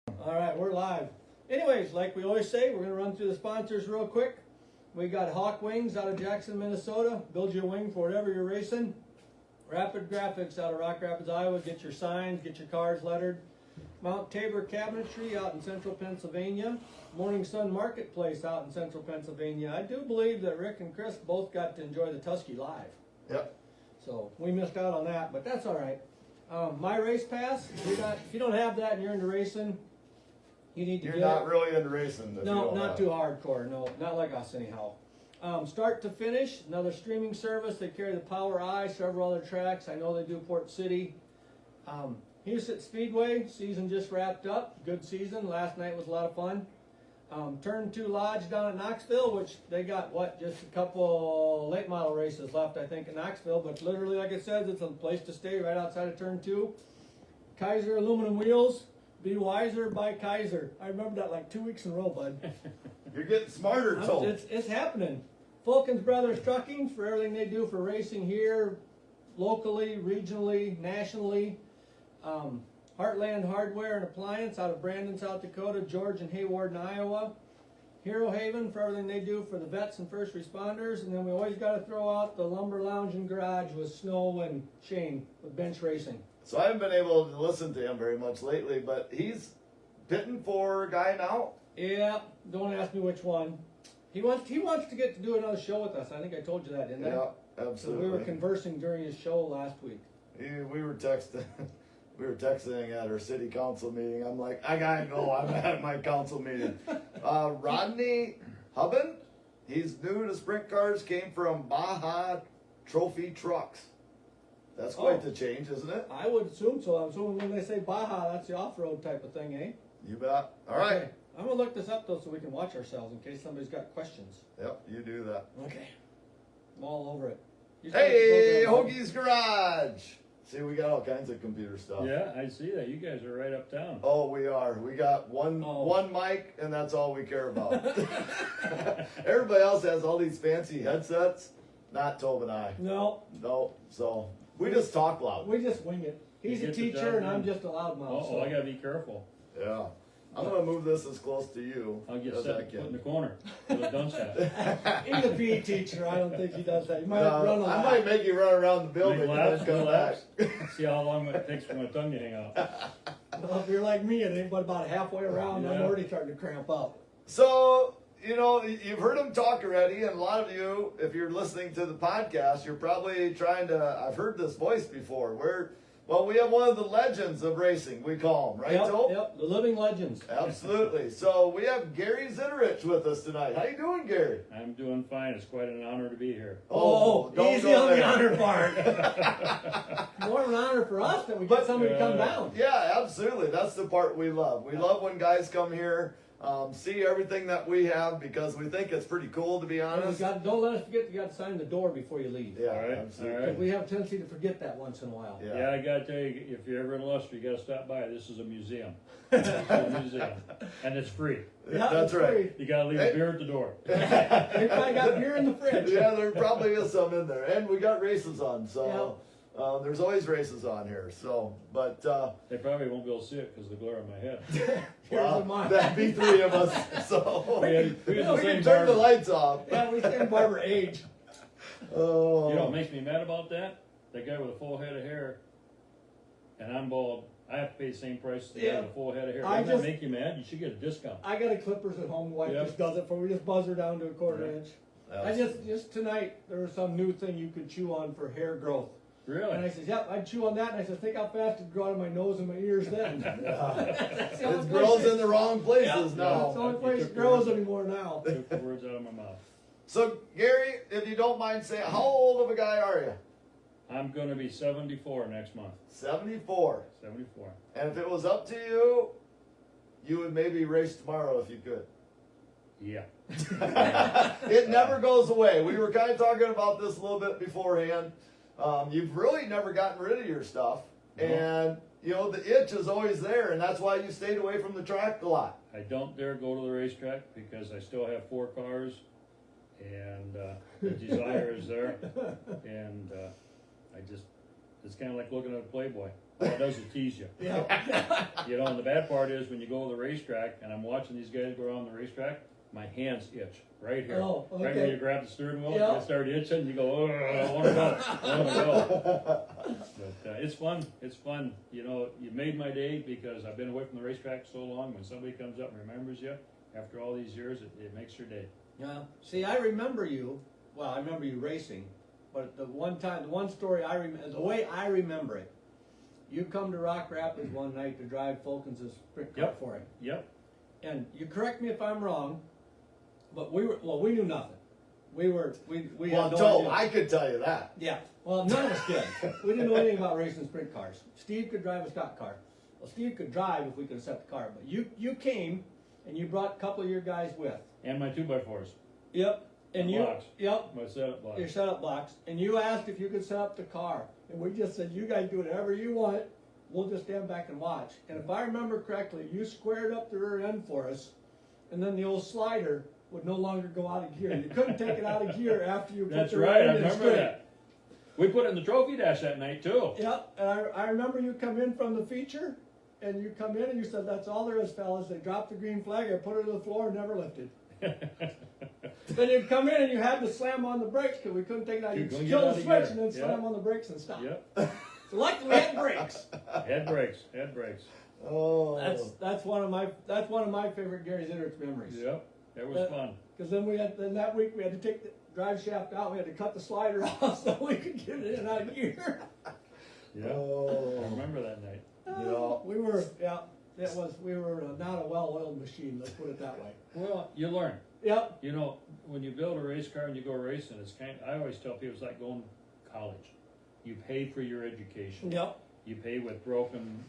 All right, we're live. Anyways, like we always say, we're going to run through the sponsors real quick. We got Hawk Wings out of Jackson, Minnesota. Build your wing for whatever you're racing. Rapid Graphics out of Rock Rapids, Iowa. Get your signs, get your cars lettered. Mount Tabor Cabinetry out in central Pennsylvania. Morning Sun Marketplace out in central Pennsylvania. I do believe that Rick and Chris both got to enjoy the Tusky live. Yep. So we missed out on that, but that's all right. My Race Pass, if you don't have that and you're into racing, you need to You're get not it. really into racing. If you No, don't not have too it. hardcore. No, not like us anyhow. Start to finish, another streaming service. They carry the Power Eye, several other tracks. I know they do Port City. Houston Speedway season just wrapped up. Good season. Last night was a lot of fun. Turn 2 Lodge down at Knoxville, which they got just a couple late model races left, I think, in Knoxville. But literally, like it says, it's a place to stay right outside of Turn 2. Kaiser aluminum wheels. Be wiser by Kaiser. I remember that like 2 weeks in a row, bud. You're getting smarter, Toll. It's happening. Fulkins Brothers Trucking for everything they do for racing here, locally, regionally, nationally. Heartland Hardware and Appliance out of Brandon, South Dakota. George and Hayward in Iowa. Hero Haven for everything they do for the vets and first responders. And then we always got to throw out the Lumber Lounge and Garage with Snow and Shane with Bench Racing. So I haven't been able to listen to him very much lately, but he's pitting for a guy now. Yeah, don't ask me which one. He wants to get to do another show with us. I think I told you that, didn't I? Yeah, So absolutely. we were conversing during his show last week. We were texting. We were texting at our city council meeting. I'm like, I gotta go. I'm at my council meeting. Rodney Hubben, he's new to sprint cars. Came from Baja Trophy Trucks. That's quite the change, isn't it? I would assume so. I'm assuming when they say Baja, that's the off-road type of thing, eh? You bet. All right. Okay. I'm gonna look this up though, so we can watch ourselves in case somebody's got questions. Yep, you do that. Okay. I'm all over it. You Hey, start the program. Hoagie's Garage. See, we got all kinds of computer stuff. Yeah, I see that. You guys are right uptown. Oh, we are. We got one mic, and that's all we care about. Everybody else has all these fancy headsets. Not Tove and I. No, No. So we just talk loud. we just wing it. He's You a get the teacher job and I'm done. just a loudmouth. Oh, I gotta be careful. Yeah. I'm gonna move this as close to you I'll get as I set put in the can. corner with a dunce hat. He's a PE teacher. I don't think he does that. You might have to run a I lap. might make you run around the building Make and laps, then do come back. laps. See how long it takes for my tongue to hang out. Well, if you're like me and ain't but about halfway around, I'm Yeah. already starting to cramp up. So, you've heard him talk already, and a lot of you, if you're listening to the podcast, you're probably trying to, I've heard this voice before. We have one of the legends of racing, we call him, right, Yep, Tope? yep, the living legends. Absolutely. So we have Gary Zitterich with us tonight. How you doing, Gary? I'm doing fine. It's quite an honor to be here. Oh, don't easy go on the there. honor part. More of an honor for us that we get somebody to come down. Yeah, absolutely. That's the part we love. We love when guys come here, see everything that we have because we think it's pretty cool, to be And honest. don't let us forget you got to sign the door before you leave. Yeah, All right, absolutely. all right. We have a tendency to forget that once in a while. Yeah. Yeah, I gotta tell you, if you're ever in Leicester, you gotta stop by. This is a museum. This is a museum. And it's free. Yeah, That's it's right. free. You gotta leave Hey. the beer at the door. They probably got beer in the fridge. Yeah, there probably is some in there. And we got races on, so there's always races on here. So, but They probably won't be able to see it because of the glare on my head. Here's well, the mark. that'd be 3 of us. So We had- we we had the same can turn the barber. lights off. Yeah, we stand barber age. Oh, You know what makes me mad about that? That guy with a full head of hair, and I'm bald. I have to pay the same price as the guy Yeah. with a full head of hair. I Doesn't that just- make you mad? You should get a discount. I got a clippers at home. The wife Yeah. just does it for me. We just buzz her down to a quarter Yeah. inch. I just tonight there was some new thing you could chew on for hair growth. And I Really? said, yep, I'd chew on that. And I said, think how fast it'd grow out of my nose and my ears then. That's the only it place grows in the wrong places That's the now. only You place took it the grows words- anymore now. Took the words out of my mouth. So, Gary, if you don't mind saying, how old of a guy are you? I'm gonna be 74 next month. 74. 74. And if it was up to you, you would maybe race tomorrow if you could. Yeah. It never goes away. We were kind of talking about this a little bit beforehand. You've really never gotten rid of your stuff. No. And, the itch is always there. And that's why you stayed away from the track a lot. I don't dare go to the racetrack because I still have 4 cars, and the desire is there, and it's kind of like looking at a Playboy. all it does is tease you. Yeah. You know, and the bad part is when you go to the racetrack and I'm watching these guys go around the racetrack, my hands itch right here. Oh, Right okay. where you grab the steering wheel, Yeah. you start itching, you go, oh, I want to go, I want to go. But it's fun, it's fun. You know, you made my day because I've been away from the racetrack so long. When somebody comes up and remembers you after all these years, it makes your day. Yeah. See, I remember you. Well, I remember you racing, but the one story I remember, the way I remember it, you come to Rock Rapids one night to drive Fulkins' sprint car Yep. for him, Yep. and you correct me if I'm wrong, but we knew nothing. We Well, had no Joe, idea. I could tell you that. Yeah. Well, none of us did. We didn't know anything about racing sprint cars. Steve could drive a stock car. Well, Steve could drive if we could set the car, but you came and you brought a couple of your guys with. And my 2x4s, Yep. And you. blocks. Yep. my setup blocks. Your setup blocks, and you asked if you could set up the car, and we just said, you guys do whatever you want, we'll just stand back and watch. And if I remember correctly, you squared up the rear end for us, and then the old slider would no longer go out of gear. You couldn't take it out of gear after you put That's the right, rear I end in remember straight. that. We put it in the trophy dash that night too. Yep, and I remember you come in from the feature, and you come in and you said, that's all there is, fellas. They dropped the green flag, I put it to the floor, and never lifted. Then you'd come in and you had to slam on the brakes because we couldn't take it out. You You'd couldn't kill get the out of switch gear. and then Yeah. slam on the brakes and stop. Yep. So luckily we had brakes. Head brakes, head brakes. Oh. That's one of my favorite Gary Zitterich memories. Yep, that was That- fun. Because then that week we had to take the drive shaft out. We had to cut the slider off so we could get it in and out of gear. Yeah, I Oh. remember that night. Yeah. We were not a well-oiled machine. Let's put it that way. Well, you learn. Yep. You know, when you build a race car and you go racing, I always tell people it's like going to college. You pay for your education. Yep. You pay with broken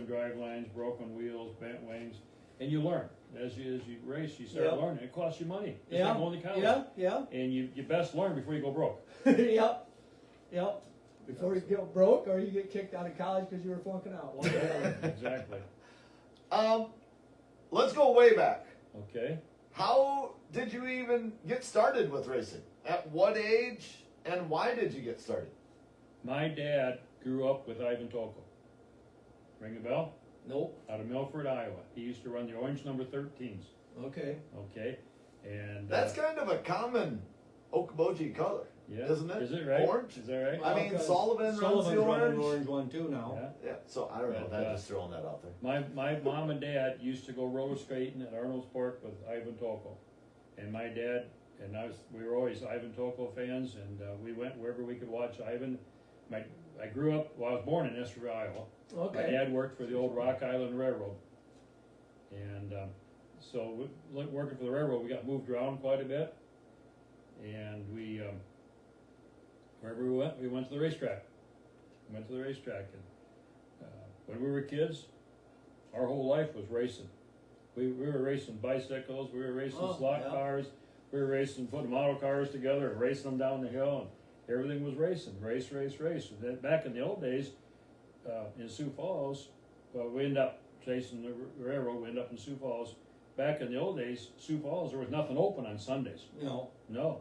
drive lines, broken wheels, bent wings, and you learn. As you race, you start Yep. learning. It costs you money. It's Yeah. like going to college. Yeah. Yeah. And you best learn before you go broke. Yep. Yep. Before you get broke or you get kicked out of college because you were flunking out. One or the other. Exactly. Let's go way back. Okay. How did you even get started with racing? At what age and why did you get started? My dad grew up with Ivan Toko. Ring a bell? Nope. Out of Milford, Iowa. He used to run the orange number 13s. Okay. Okay. And That's kind of a common Okoboji color, yeah. isn't it? Is it right? Orange? Is that right? I mean, 'cause Sullivan runs Sullivan's the running orange. an orange one too now. Yeah. Yeah, so I don't know. But, I'm just throwing that out there. My mom and dad used to go roller skating at Arnold's Park with Ivan Toko, and my dad and we were always Ivan Toko fans, and we went wherever we could watch Ivan. I grew up. Well, I was born in Esther, Iowa. My Okay. dad worked for the old Rock Island Railroad, and so working for the railroad, we got moved around quite a bit, and we wherever we went to the racetrack. And when we were kids, our whole life was racing. We were racing bicycles, we were racing slot yeah. cars, we were racing, putting model cars together and racing them down the hill, and everything was racing, race. And then back in the old days, in Sioux Falls, well, we ended up chasing the railroad, we ended up in Sioux Falls. Back in the old days, Sioux Falls, there was nothing open on Sundays. No.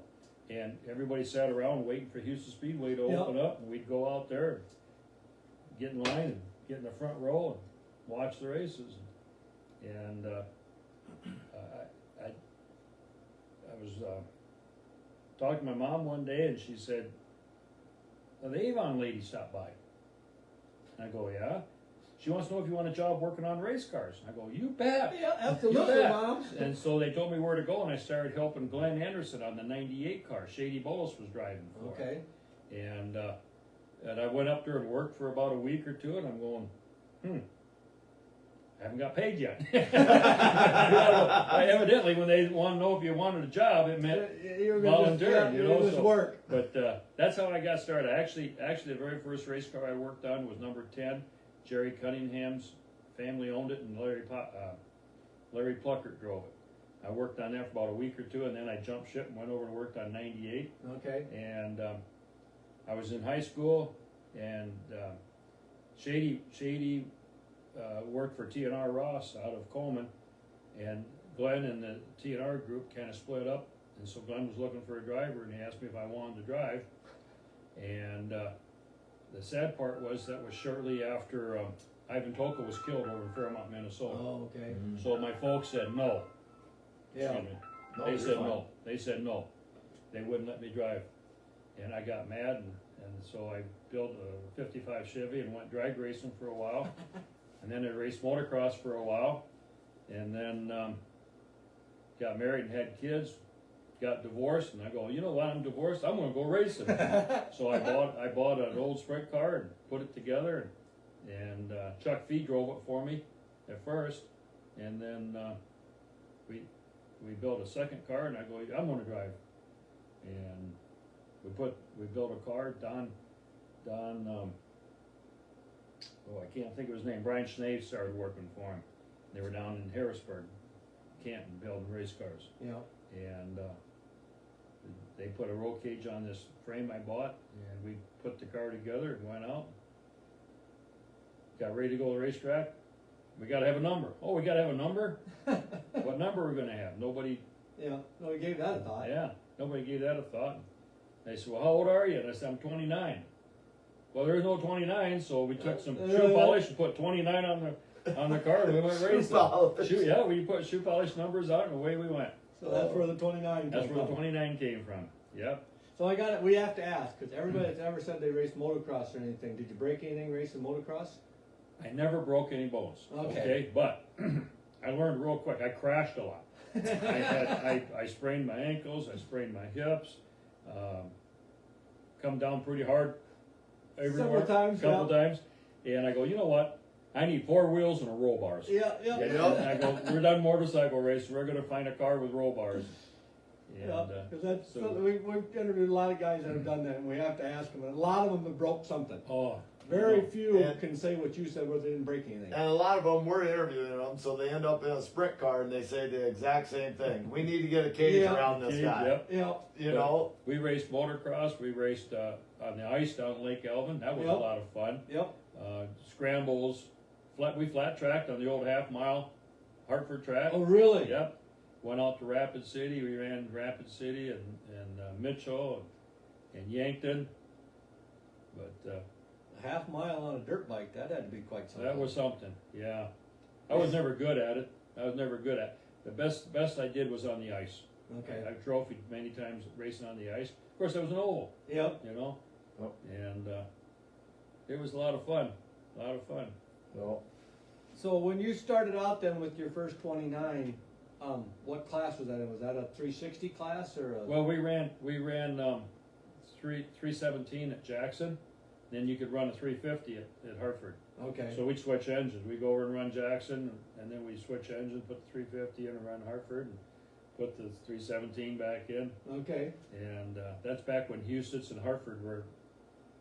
And everybody sat around waiting for Houston Speedway to Yep. open up, and we'd go out there, get in line and get in the front row and watch the races. And I was talking to my mom one day, and she said, the Avon lady stopped by. And I go, yeah? She wants to know if you want a job working on race cars. I go, you bet. Yeah, You absolutely, bet. Mom. And so they told me where to go, and I started helping Glenn Anderson on the 98 car. Shady Bolus was driving for it. Okay. And I went up there and worked for about a week or two, and I'm going, I haven't got paid yet. Evidently, when they want to know if you wanted a job, it meant You're volunteering, you know. It was So, work. but that's how I got started. Actually, the very first race car I worked on was number 10. Jerry Cunningham's family owned it, and Larry Pluckert drove it. I worked on that for about a week or two, and then I jumped ship and went over and worked on 98. Okay. And I was in high school, and Shady worked for T&R Ross out of Coleman, and Glenn and the T&R group kind of split up, and so Glenn was looking for a driver, and he asked me if I wanted to drive, and the sad part was that was shortly after Ivan Toka was killed over in Fairmont, Minnesota. Oh, okay. So my folks said no. Yeah. Excuse me. No, They you're said fine. no. They said no. They wouldn't let me drive. And I got mad, and so I built a 55 Chevy and went drag racing for a while. And then I raced motocross for a while. And then got married and had kids. Got divorced, and I go, you know what? I'm divorced. I'm gonna go racing. So I bought an old sprint car and put it together, and Chuck Fee drove it for me at first, and then we built a second car, and I go, I'm gonna drive, and we built a car. Don, I can't think of his name. Brian Schnee started working for him. They were down in Harrisburg, Canton, building race cars. Yeah. And they put a roll cage on this frame I bought, and we put the car together and went out. Got ready to go to the racetrack. We gotta have a number. Oh, we gotta have a number? What number are we gonna have? Nobody, Yeah, no, we gave that a thought. yeah, nobody gave that a thought. They said, well, how old are you? And I said, I'm 29. Well, there's no 29, so we took some shoe polish and put 29 on the car, and we went racing. polish. Yeah, we put shoe polish numbers out, and away we went. So that's where the 29 That's came where the from. 29 came from. Yep. So I got it. We have to ask because everybody that's ever said they raced motocross or anything. Did you break anything racing motocross? I never broke any bones. Okay. But I learned real quick. I crashed a lot. I sprained my ankles. I sprained my hips. Come down pretty hard everywhere. Several times, Couple yeah. times. And I go, you know what? I need 4 wheels and a roll bars. Yeah, yeah. And I go, we're done motorcycle racing. We're gonna find a car with roll bars. And, Yeah, because that's so- something we've interviewed a lot of guys that have done that, and we have to ask them. And a lot of them have broke something. oh, Very few And- can say what you said where they didn't break anything. And a lot of them, we're interviewing them, so they end up in a sprint car and they say the exact same thing. We need to get a cage Yeah. around this guy. Yep. Yeah, You know? We raced motocross. We raced on the ice down Lake Elvin. That was Yep. a lot of fun. yep. Scrambles. We flat tracked on the old half-mile Hartford track. Oh, really? Yep. Went out to Rapid City. We ran Rapid City and Mitchell and Yankton. But A half mile on a dirt bike, that had to be quite something. that was something. Yeah. I was never good at it. The best I did was on the ice. Okay. I've trophied many times racing on the ice. Of course, I was an oval, Yep. you know. Yep. And it was a lot of fun. So, So when you started out then with your first 29, what class was that in? Was that a 360 class or a? Well, we ran 317 at Jackson. Then you could run a 350 at Hartford. Okay. So we'd switch engines. We'd go over and run Jackson, and then we'd switch engines, put the 350 in and run Hartford, and put the 317 back in. Okay. And that's back when Huset's and Hartford were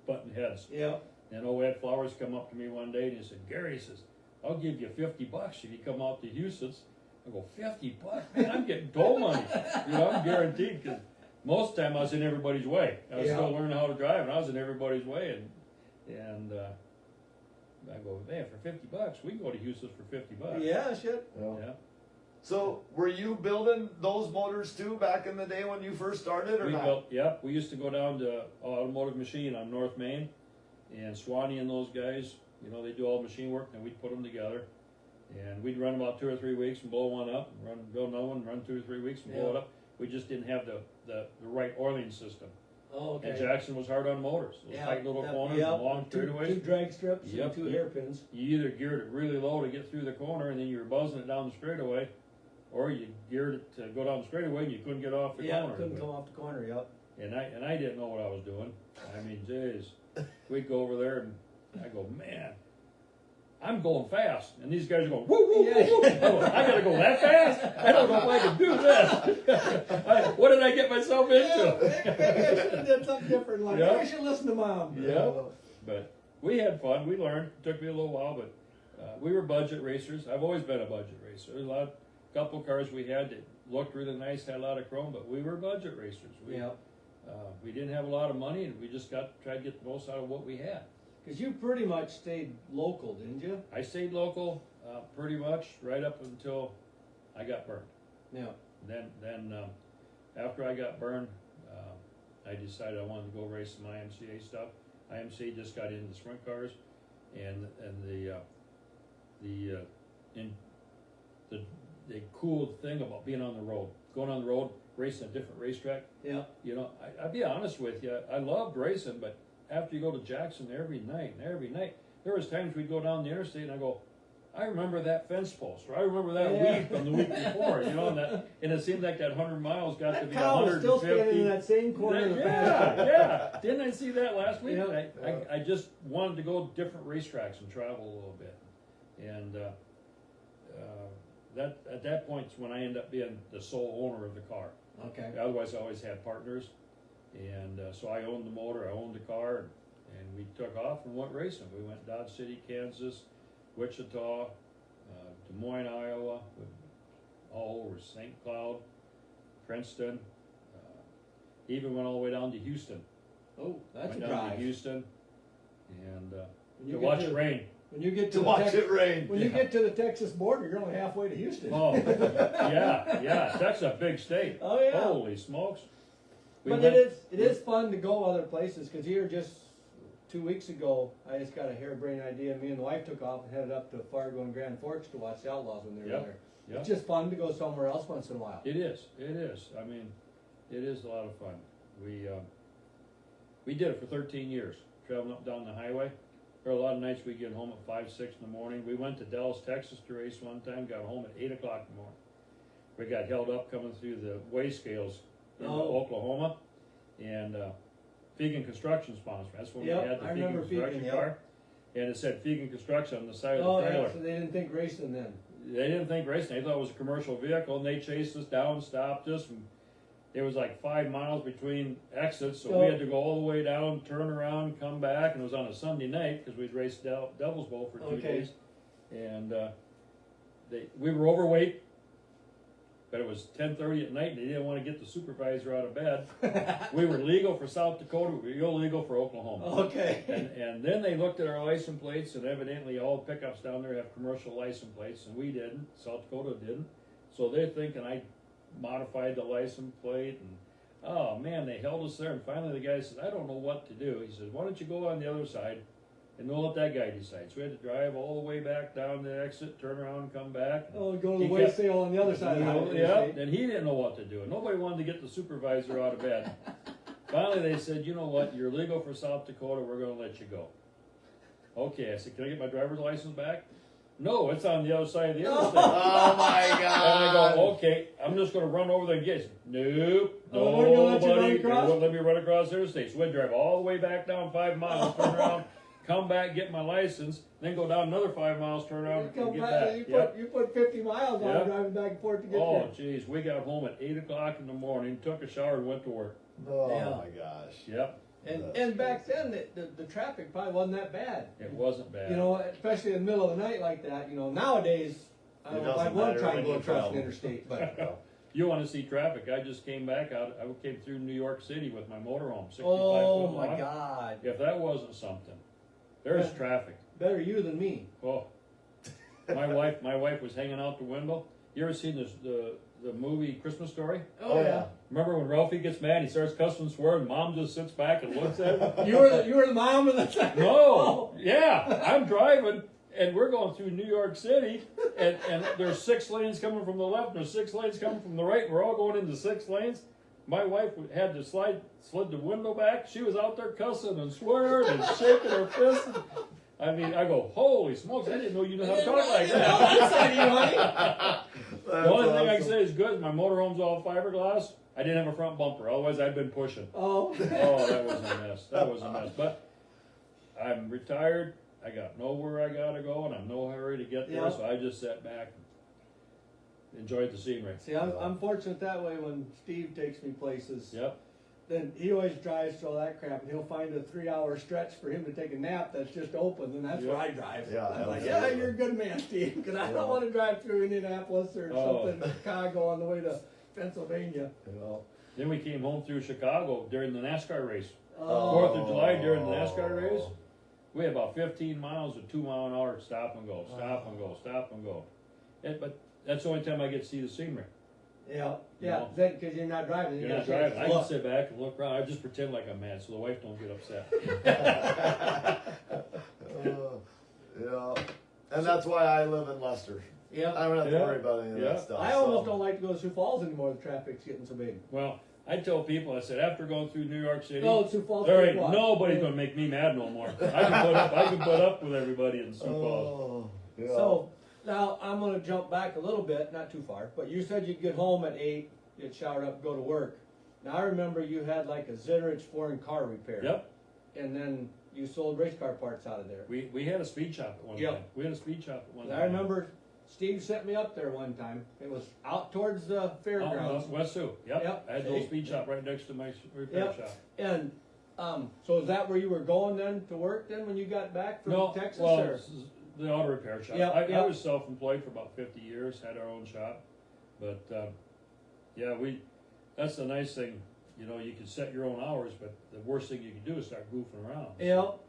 button heads. Yeah. And old Ed Flowers come up to me one day and he said, Gary, he says, I'll give you $50 if you come out to Huset's. I go, $50? Man, I'm getting toll money. You know, I'm guaranteed, because most of the time I was in everybody's way. I was Yeah. still learning how to drive, and I was in everybody's way. And I go, man, for $50, we can go to Huset's for $50. Yeah, shit. Yeah. so were you building those motors too back in the day when you first started, or We not? built, yep, we used to go down to Automotive Machine on North Main, and Swanee and those guys, you know, they do all the machine work, and we'd put them together. And we'd run about 2 or 3 weeks and blow one up, and build another one, run 2 or 3 weeks and blow Yeah. it up. We just didn't have the right oiling system. Oh, okay. And Jackson was hard on motors. Those tight little corners, yeah. and long Two straightaways. drag strips Yep. and 2 hairpins. You either geared it really low to get through the corner, and then you were buzzing it down the straightaway, or you geared it to go down the straightaway and you couldn't get off the Yeah, corner. couldn't come off the corner. Yep. And I didn't know what I was doing. I mean, jeez. We'd go over there and I go, man, I'm going fast. And these guys are going, woo, woo, woo, woo. I go, I gotta go that fast? I don't know if I can do this. What did I get myself Yeah, into? maybe I should have did something different. Like, Yeah. maybe I should listen to mom. Yeah. But we had fun. We learned. It took me a little while, but we were budget racers. I've always been a budget racer. There's a couple cars we had that looked really nice, had a lot of chrome, but we were budget racers. We didn't have a lot of money, and we just tried to get the most out of what we had. Because you pretty much stayed local, didn't you? I stayed local pretty much right up until I got burned. Yeah. Then after I got burned, I decided I wanted to go race some IMCA stuff. IMC just got into sprint cars, and the cool thing about being on the road, going on the road, racing a different racetrack. Yeah. You know, I'll be honest with you, I loved racing, but after you go to Jackson every night, there was times we'd go down the interstate and I go, I remember that fence post, or I remember that week from the week before, you know, and it seemed like that 100 miles got to That be cow was 150. still standing in that same corner of the pasture. Yeah. Didn't I see that last week? Yeah. I just wanted to go to different racetracks and travel a little bit. And that at that point is when I ended up being the sole owner of the car. Okay. Otherwise, I always had partners. And so I owned the motor, I owned the car, and we took off and went racing. We went Dodge City, Kansas, Wichita, Des Moines, Iowa, all over St. Cloud, Princeton, even went all the way down to Houston. Oh, that's Went a down to drive. Houston, and When you to get watch to- it rain. When you get to To the watch it rain. when you get to the Texas border, you're only halfway to Houston. Oh, yeah, Texas a big state. Oh, yeah. Holy smokes. We But went- it is fun to go other places, because here just 2 weeks ago, I just got a harebrained idea. Me and the wife took off and headed up to Fargo and Grand Forks to watch the Outlaws when they were Yep, there. yep. It's just fun to go somewhere else once in a while. It is. I mean, it is a lot of fun. We did it for 13 years, traveling up down the highway. There were a lot of nights we get home at 5, 6 in the morning. We went to Dallas, Texas to race one time, got home at 8 o'clock in the morning. We got held up coming through the weigh scales in Oklahoma, and Fegan Construction sponsored. That's when Yep, we had the I Fegan remember Construction Fegan, yep. car. And it said Fegan Construction on the side Oh, of the yeah, trailer. so they didn't think racing then. They didn't think racing. They thought it was a commercial vehicle, and they chased us down, stopped us, and it was like 5 miles between exits, so we had to go all the way down, turn around, come back, and it was on a Sunday night because we'd raced Devil's Bowl for 2 Okay. days, and we were overweight, but it was 10:30 at night, and they didn't want to get the supervisor out of bed. We were legal for South Dakota, we were illegal for Oklahoma. Okay. And then they looked at our license plates, and evidently all pickups down there have commercial license plates, and we didn't. South Dakota didn't. So they're thinking I modified the license plate, and oh man, they held us there. And finally, the guy said, "I don't know what to do." He said, "Why don't you go on the other side, and we'll let that guy decide." So we had to drive all the way back down the exit, turn around, come back. Oh, go to the He weigh kept- sale on the other side of the highway. Yeah, and he didn't know what to do, and nobody wanted to get the supervisor out of bed. Finally, they said, "You know what? You're legal for South Dakota. We're going to let you go." Okay, I said, "Can I get my driver's license back?" "No, it's on the other side of the interstate." Oh my And I god. go, "Okay, I'm just going to run over there and get you." Nope, Oh, they're gonna let you run nobody. They across? wouldn't let me run across the interstate. So we drive all the way back down 5 miles, turn around, come back, get my license, then go down another 5 miles, turn around, You come and get back, back. you Yep. put 50 miles on Yep. driving back and forth to get Oh, there. geez, we got home at 8 o'clock in the morning, took a shower, and went to work. Oh Yeah. my gosh. Yep, And back then, the traffic probably wasn't that bad. it wasn't bad. You know, especially in the middle of the night like that. You know, nowadays, I don't It know if I'd doesn't want to matter try and when go you across an travel. interstate, but You want to see traffic? I just came back out. I came through New York City with my motorhome, 65 oh foot my long. God, If that wasn't something, there's Yeah. traffic. better you than me. Oh, my wife was hanging out the window. You ever seen the movie Christmas Story? Oh yeah. Remember when Ralphie gets mad, he starts cussing and swearing, Mom just sits back and looks at him? You were the mom of the No, yeah, I'm driving, and we're going through New York City, and there's 6 lanes coming from the left, and there's 6 lanes coming from the right, and we're all going into 6 lanes. My wife had to slid the window back. She was out there cussing and swearing and shaking her fist. I mean, I go, holy smokes, I didn't know you knew how to talk like that. That's on you, honey. The only thing I can say is good, my motorhome's all fiberglass. I didn't have a front bumper, otherwise I'd been pushing. Oh, Oh, that was a mess. That was a mess. But I'm retired. I got nowhere I gotta go, and I'm no hurry to get there. Yeah. So I just sat back, and enjoyed the scenery. see, I'm fortunate that way. When Steve takes me places, Yep. then he always drives through all that crap, and he'll find a 3-hour stretch for him to take a nap that's just open, and that's where I drive. Yeah, I'm like, absolutely. yeah, you're a good man, Steve, because I Yeah. don't want to drive through Indianapolis or Oh. something, Chicago on the way to Pennsylvania. Well, Then we came home through Chicago during the NASCAR race. Oh. 4th of July during the NASCAR race. We had about 15 miles of 2 mile an hour stop and go, stop and go, stop and go. But that's the only time I get to see the scenery. Yeah, You yeah, know? because you're not driving. You're you not got a chance driving. to I can look. sit back and look around. I just pretend like I'm mad so the wife don't get upset. Yeah, and that's why I live in Leicester. Yeah, I don't have to Yeah. worry about any of Yeah. that stuff. I almost so. don't like to go to Sioux Falls anymore. The traffic's getting so big. Well, I tell people, I said, after going through New York City, Oh, Sioux Falls. there ain't what? nobody's gonna make me mad no more. I can put up with everybody in Sioux Falls. Oh, yeah. So now I'm going to jump back a little bit, not too far, but you said you'd get home at 8, get showered up, go to work. Now I remember you had like a Zitterich foreign car repair. Yep, And then you sold race car parts out of there. we had a speed shop at one Yep. time. We had a speed shop at one And time. I remember Steve sent me up there one time. It was out towards the fairgrounds. West Sioux, yep. Yep. I had a little See? speed shop right next to my repair Yep. shop. And so is that where you were going then to work then when you got back from No, Texas? well, or? this is the auto repair shop. Yep, I yep. was self-employed for about 50 years, had our own shop. But, yeah, that's the nice thing, you know, you can set your own hours, but the worst thing you can do is start goofing around. Yep.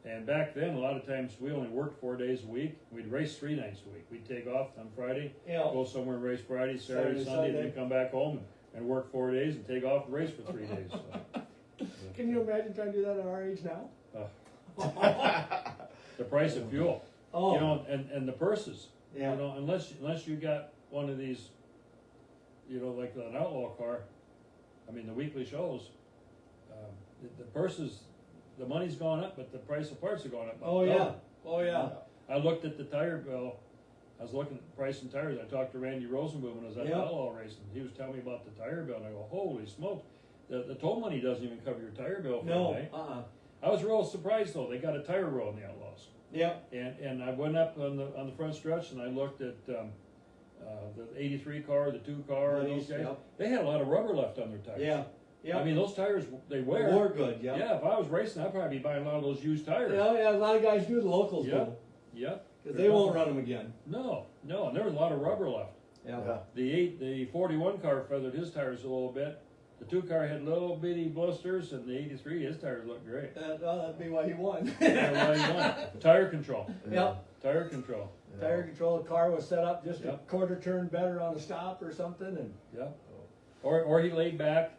And back then, a lot of times, we only worked 4 days a week. We'd race 3 nights a week. We'd take off on Friday, Yep. go somewhere and race Friday, Saturday, Saturday, Sunday, Sunday. then come back home and work 4 days and take off and race for 3 days. So. Can you imagine trying to do that at our age now? The price of fuel, Oh, you know, and the purses, yeah. you know, unless you got one of these, you know, like an outlaw car, I mean, the weekly shows, the purses, the money's gone up, but the price of parts are going up. Oh, yeah. Oh, yeah. I looked at the tire bill. I was looking at price and tires. I talked to Randy Rosenboom when I was at Yeah. outlaw racing. He was telling me about the tire bill, and I go, "Holy smokes! The toll money doesn't even cover your tire bill for No. a day." Uh-uh. I was real surprised though. They got a tire roll in the outlaws, Yep. and I went up on the front stretch and I looked at the '83 car, the 2 car, and those guys. Yep. They had a lot of rubber left on their tires. Yeah. Yeah. I mean, those tires they wear. More good, yeah. Yeah, if I was racing, I'd probably be buying a lot of those used tires. Yeah, yeah, a lot of guys do, the locals Yeah. do. Yeah. Because they won't run them again. No, and there was a lot of rubber left. Yeah. Yeah. The 41 car feathered his tires a little bit. The 2 car had little bitty blisters, and the 83 his tires looked great. Well, that'd be why he won. Yeah, well, you want. Tire control. Yep. Tire control. Yeah. Tire control, the car was set up just a Yep. quarter turn better on a stop or something, and Yeah. Or he laid back,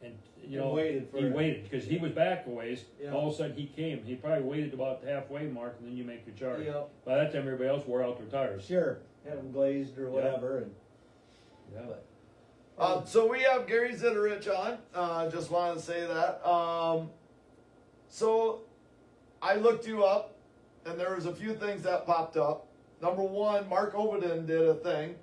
and you And know waited for he it. waited because he was back a ways. Yeah. All of a sudden he came. He probably waited about the halfway mark, and then you make your charge. Yep. By that time, everybody else wore out their tires. sure, had them glazed or whatever, and Yeah. So we have Gary Zitterich on. Just wanted to say that. So I looked you up, and there was a few things that popped up. Number one, Mark Ovenden did a thing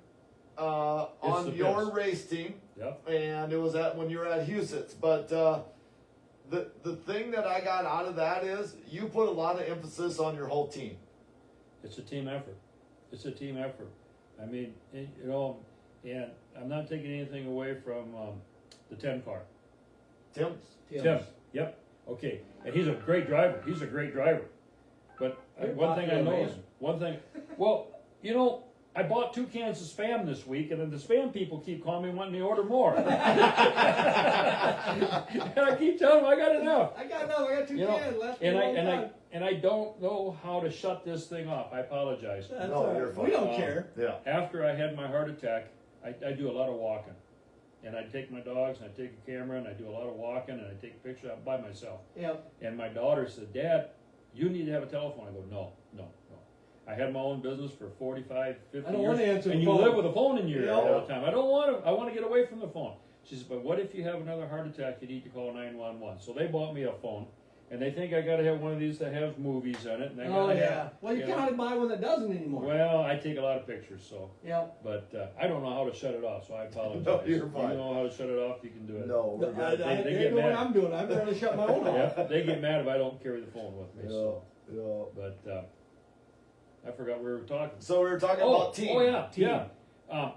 the on your best. race team, Yep. and it was when you were at Huset's. But the thing that I got out of that is you put a lot of emphasis on your whole team. It's a team effort. It's a team effort. I mean, you know, and I'm not taking anything away from the 10 car. Tim? Tim. Yep. Okay. And he's a great driver. He's a great driver. But You're one thing I popular, noticed, man. one thing, well, you know, I bought 2 cans of Spam this week, and then the Spam people keep calling me wanting me to order more. And I keep telling them I got enough. I got enough. I got 2 You know, cans left. and I don't know how to shut this thing off. I apologize. That's No, all right. you're fine. We don't care. Yeah. After I had my heart attack, I do a lot of walking. And I take my dogs and I take a camera and I do a lot of walking and I take pictures out by myself. Yep. And my daughter said, "Dad, you need to have a telephone." I go, no. I had my own business for 45, 50 I don't years. want to answer and the you phone. live with a phone in your ear Yeah. all the time. I don't want to. I want to get away from the phone. She said, "But what if you have another heart attack? You need to call 911." So they bought me a phone. And they think I got to have one of these that has movies on it. And I Oh gotta yeah. have, Well, you you know. can't buy one that doesn't anymore. Well, I take a lot of pictures, so. Yep. But I don't know how to shut it off, so I apologize. No, you're If fine. you know how to shut it off, you can do it. No, we're good. I They ain't get doing what mad. I'm doing. I'm trying to shut my own off. Yeah, they get mad if I don't carry the phone with me. Yeah, So, yeah. but I forgot we were talking. So we were talking about team. Oh yeah, Team. yeah.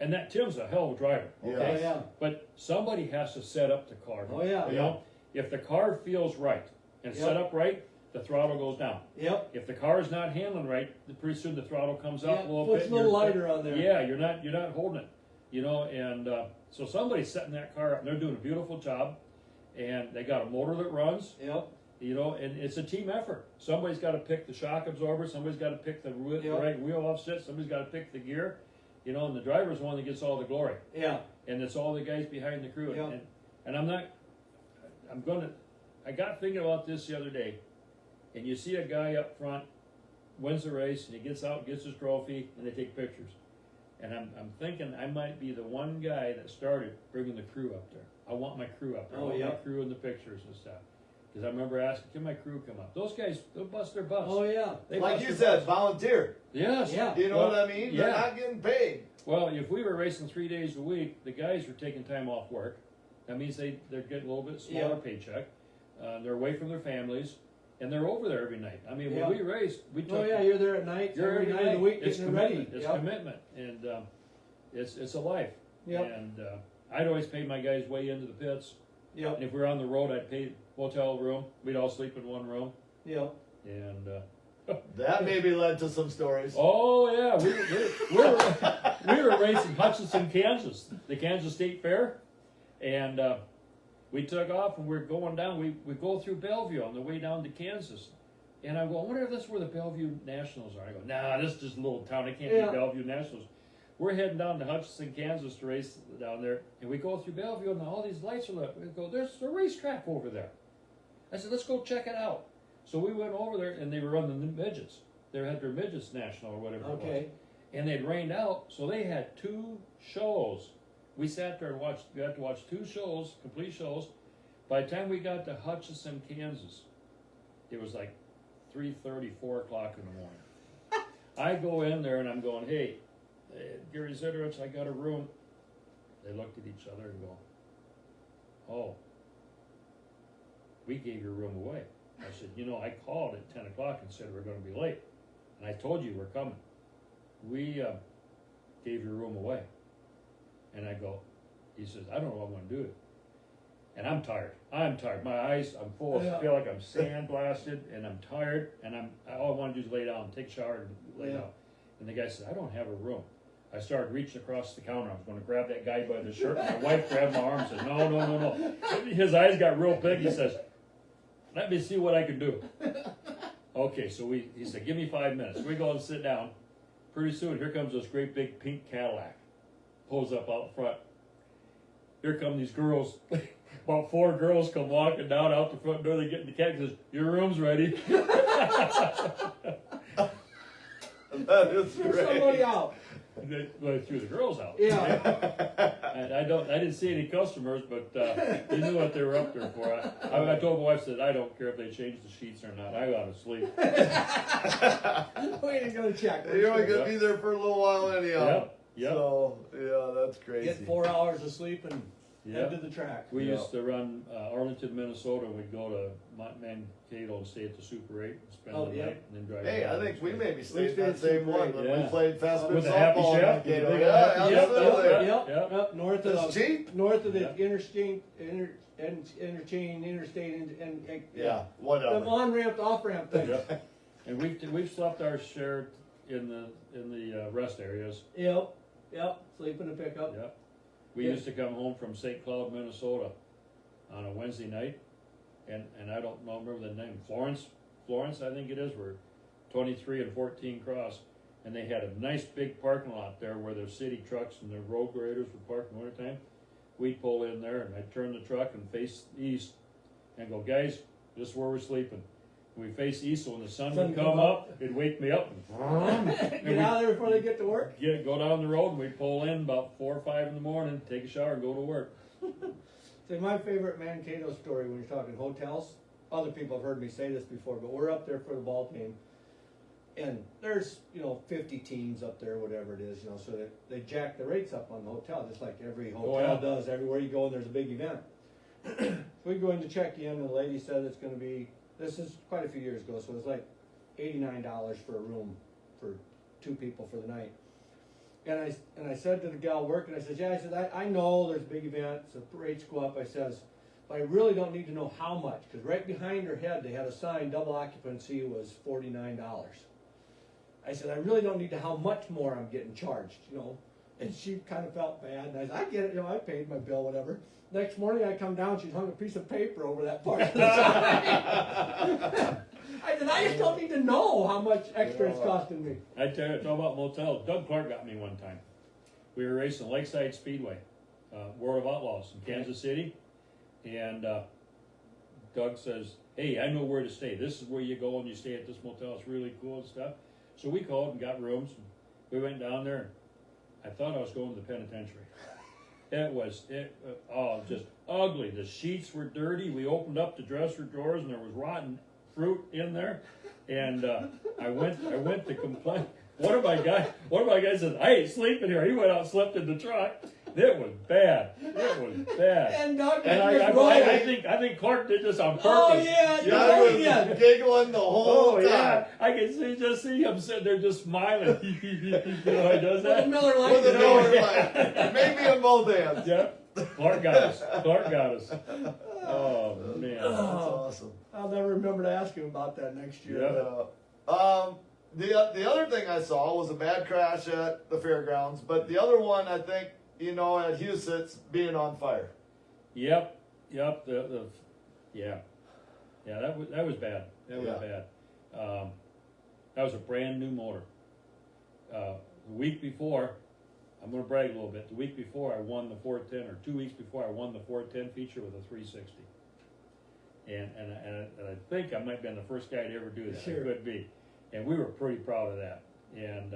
And that Tim's a hell of a driver. Yeah. Okay? Oh yeah. But somebody has to set up the car. Oh yeah. You know, if the car feels right and Yep. set up right, the throttle goes down. Yep. If the car is not handling right, pretty soon the throttle comes up Yeah, a little puts bit. a little lighter on there. Yeah, you're not holding it, you know. And so somebody's setting that car up. And they're doing a beautiful job, and they got a motor that runs, Yep. you know. And it's a team effort. Somebody's got to pick the shock absorber. Somebody's got to pick the Yep. right wheel offset. Somebody's got to pick the gear, you know, and the driver's the one that gets all the glory. Yeah, And it's all the guys behind the crew. Yeah. And I got thinking about this the other day, and you see a guy up front, wins the race, and he gets out, gets his trophy, and they take pictures. And I'm thinking I might be the one guy that started bringing the crew up there. I want my crew up there. I Oh, want yeah. my crew in the pictures and stuff. Because I remember asking, can my crew come up? Those guys, they'll bust their butts. oh yeah. They Like bust you their said, butts. volunteer. Yes. Yeah. You know Well, what I mean? They're yeah. not getting paid. Well, if we were racing 3 days a week, the guys are taking time off work. That means they're getting a little bit smaller Yeah. paycheck. They're away from their families, and they're over there every night. I mean, Yeah. when we raced, we took. Oh yeah, you're there at night, You're every night of the week It's getting it ready. commitment. It's Yep. commitment, and it's a life. Yep. And I'd always pay my guys way into the pits. Yep, And if we were on the road, I'd pay hotel room. We'd all sleep in one room. yep. And That maybe led to some stories. oh yeah, we were racing Hutchinson, Kansas, the Kansas State Fair, and we took off and we're going down. We go through Bellevue on the way down to Kansas, and I'm going, I wonder if that's where the Bellevue Nationals are. I go, nah, this is just a little town. It can't Yeah. be Bellevue Nationals. We're heading down to Hutchinson, Kansas to race down there, and we go through Bellevue, and all these lights are lit. We go, there's a racetrack over there. I said, let's go check it out. So we went over there, and they were running the midgets. They had their midgets national or whatever it was. Okay. And they'd rained out, so they had 2 shows. We sat there and watched. We had to watch 2 shows, complete shows. By the time we got to Hutchinson, Kansas, it was like 3:30, 4 o'clock in the morning. I go in there and I'm going, hey, Gary Zitterich, I got a room. They looked at each other and go, oh, we gave your room away. I said, you know, I called at 10 o'clock and said we're going to be late. And I told you we're coming. We gave your room away. And I go, he says, I don't know what I'm going to do. And I'm tired. I'm tired. My eyes, I'm full of, Yeah. I feel like I'm sandblasted and I'm tired. And all I want to do is lay down, take a shower and lay Yeah. down. And the guy said, I don't have a room. I started reaching across the counter. I was going to grab that guy by the shirt. My wife grabbed my arm and said, no, no, no, no. His eyes got real big. He says, let me see what I can do. Okay, so he said, give me 5 minutes. We go and sit down. Pretty soon, here comes this great big pink Cadillac. Pulls up out front. Here come these girls. About 4 girls come walking down out the front door. They get in the cab and says, your room's ready. That is Throw somebody great. out. They threw the girls out. Yeah. And I didn't see any customers, but he knew what they were up there for. I told my wife, said, I don't care if they change the sheets or not. I got to sleep. We ain't gonna check. You're only gonna be there for a little while anyhow. Yep, yep. So yeah, that's crazy. Get 4 hours of sleep and head Yep. to the track. We Yeah. used to run Arlington, Minnesota. We'd go to Mankato and stay at the Super 8 and spend Oh, the yeah. night and then drive. Hey, home. I think we maybe We stayed stayed that same Super one eight, when yeah. we played fast food With the Happy softball in Chef, with the Mankato. big Yeah, Happy Chef. absolutely. Yep, Yep. yep, north of It's the cheap. north of the Yep. interstate, interstate, and Yeah, the whatever. on ramp to off ramp thing. Yep. And we've slept our share in the rest areas. Yep, yep. Sleep in the pickup. Yep. We Yeah. used to come home from St. Cloud, Minnesota, on a Wednesday night, and I don't know, remember the name, Florence, I think it is. We're 23 and 14 cross, and they had a nice big parking lot there where the city trucks and the road graders would park in the wintertime. We'd pull in there, and I'd turn the truck and face east, and go, guys, this is where we're sleeping. We face east, so when the sun would come up, it'd wake me up. Get out of there before they get to work. Go down the road, and we'd pull in about 4 or 5 in the morning, take a shower, and go to work. See, my favorite Mankato story when you're talking hotels, other people have heard me say this before, but we're up there for the ball game, and there's, 50 teams up there, whatever it is, so they jack the rates up on the hotel, just like every hotel yeah. does, everywhere you go and there's a big event. We go in to check in, and the lady said it's gonna be, this is quite a few years ago, so it's like $89 for a room for 2 people for the night. And I said to the gal working, I said, yeah, I said, I know there's big events, the rates go up, I says, but I really don't need to know how much, because right behind her head, they had a sign, double occupancy was $49. I said, I really don't need to how much more I'm getting charged, and she kind of felt bad, and I said, I get it, I paid my bill, whatever. Next morning I come down, she's hung a piece of paper over that part of the sign. I said, I just don't need to know how much extra it's costing me. I tell you, talk about motels. Doug Clark got me one time. we were racing Lakeside Speedway, World of Outlaws in Kansas City, and Doug says, "Hey, I know where to stay. This is where you go and you stay at this motel. It's really cool and stuff." So we called and got rooms. And we went down there, and I thought I was going to the penitentiary. It was just ugly. The sheets were dirty. We opened up the dresser drawers, and there was rotten fruit in there. And I went to complain. One of my guys said, "I ain't sleeping here." He went out and slept in the truck. It was bad. It was bad. And Doug And I think Clark did this on purpose. Oh yeah, You I know, was yeah. giggling the whole Oh time. yeah, I can just see him sitting there just smiling. You know how he does With the that? Miller Lite. With a you know? Miller Lite. Maybe in both hands. Yeah, Clark got us. Clark got us. Oh man. That's awesome. I'll never remember to ask him about that next year. Yeah. The other thing I saw was a bad crash at the fairgrounds, but the other one I think, you know, at Huset's being on fire. Yep. Yeah. That was bad. That was bad. That was a brand new motor. The week before, I'm going to brag a little bit. The week before, I won the 410, or 2 weeks before, I won the 410 feature with a 360. And I think I might have been the first guy to ever do that. Sure. I could be. And we were pretty proud of that. And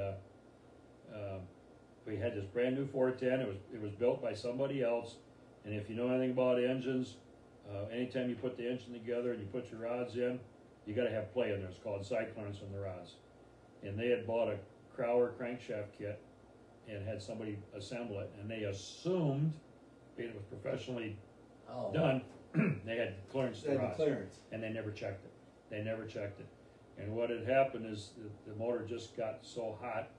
we had this brand new 410. It was built by somebody else. And if you know anything about engines, anytime you put the engine together and you put your rods in, you got to have play in there. It's called side clearance on the rods. And they had bought a Crowler crankshaft kit and had somebody assemble it, and they assumed it was professionally done. They had clearance to the rods, and they never checked it. And what had happened is the motor just got so hot,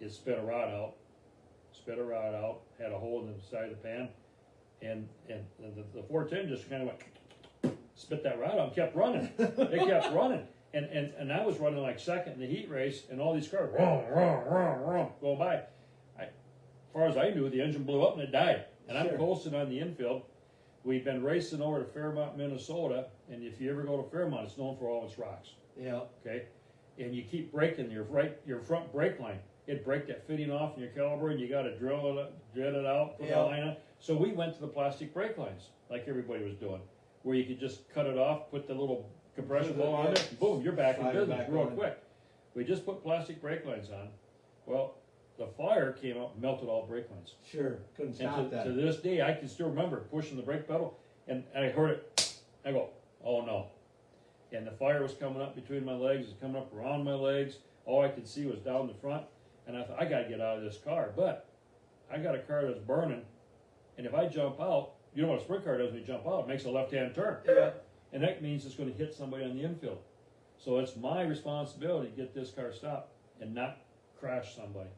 it spit a rod out, had a hole in the side of the pan, and the 410 just kind of went, spit that rod out and kept running. It kept running. And I was running like second in the heat race, and all these cars, going by. As far as I knew, the engine blew up and it died. And I'm coasting on the infield. We've been racing over to Fairmont, Minnesota, and if you ever go to Fairmont, it's known for all its rocks. Yeah. Okay, and you keep breaking your front brake line. It break that fitting off in your caliper, and you got to drill it out, put the line on. So we went to the plastic brake lines, like everybody was doing, where you could just cut it off, put the little compression ball on it, and boom, you're back in business real quick. We just put plastic brake lines on. Well, the fire came up and melted all brake lines. Sure, couldn't stop And that. to this day, I can still remember pushing the brake pedal, and I heard it. I go, "Oh no!" And the fire was coming up between my legs, it was coming up around my legs. All I could see was down the front, and I thought, I got to get out of this car. But I got a car that's burning, and if I jump out, you know what a sprint car does when you jump out? It makes a left-hand turn. Yeah. And that means it's going to hit somebody on the infield. So it's my responsibility to get this car stopped and not crash somebody.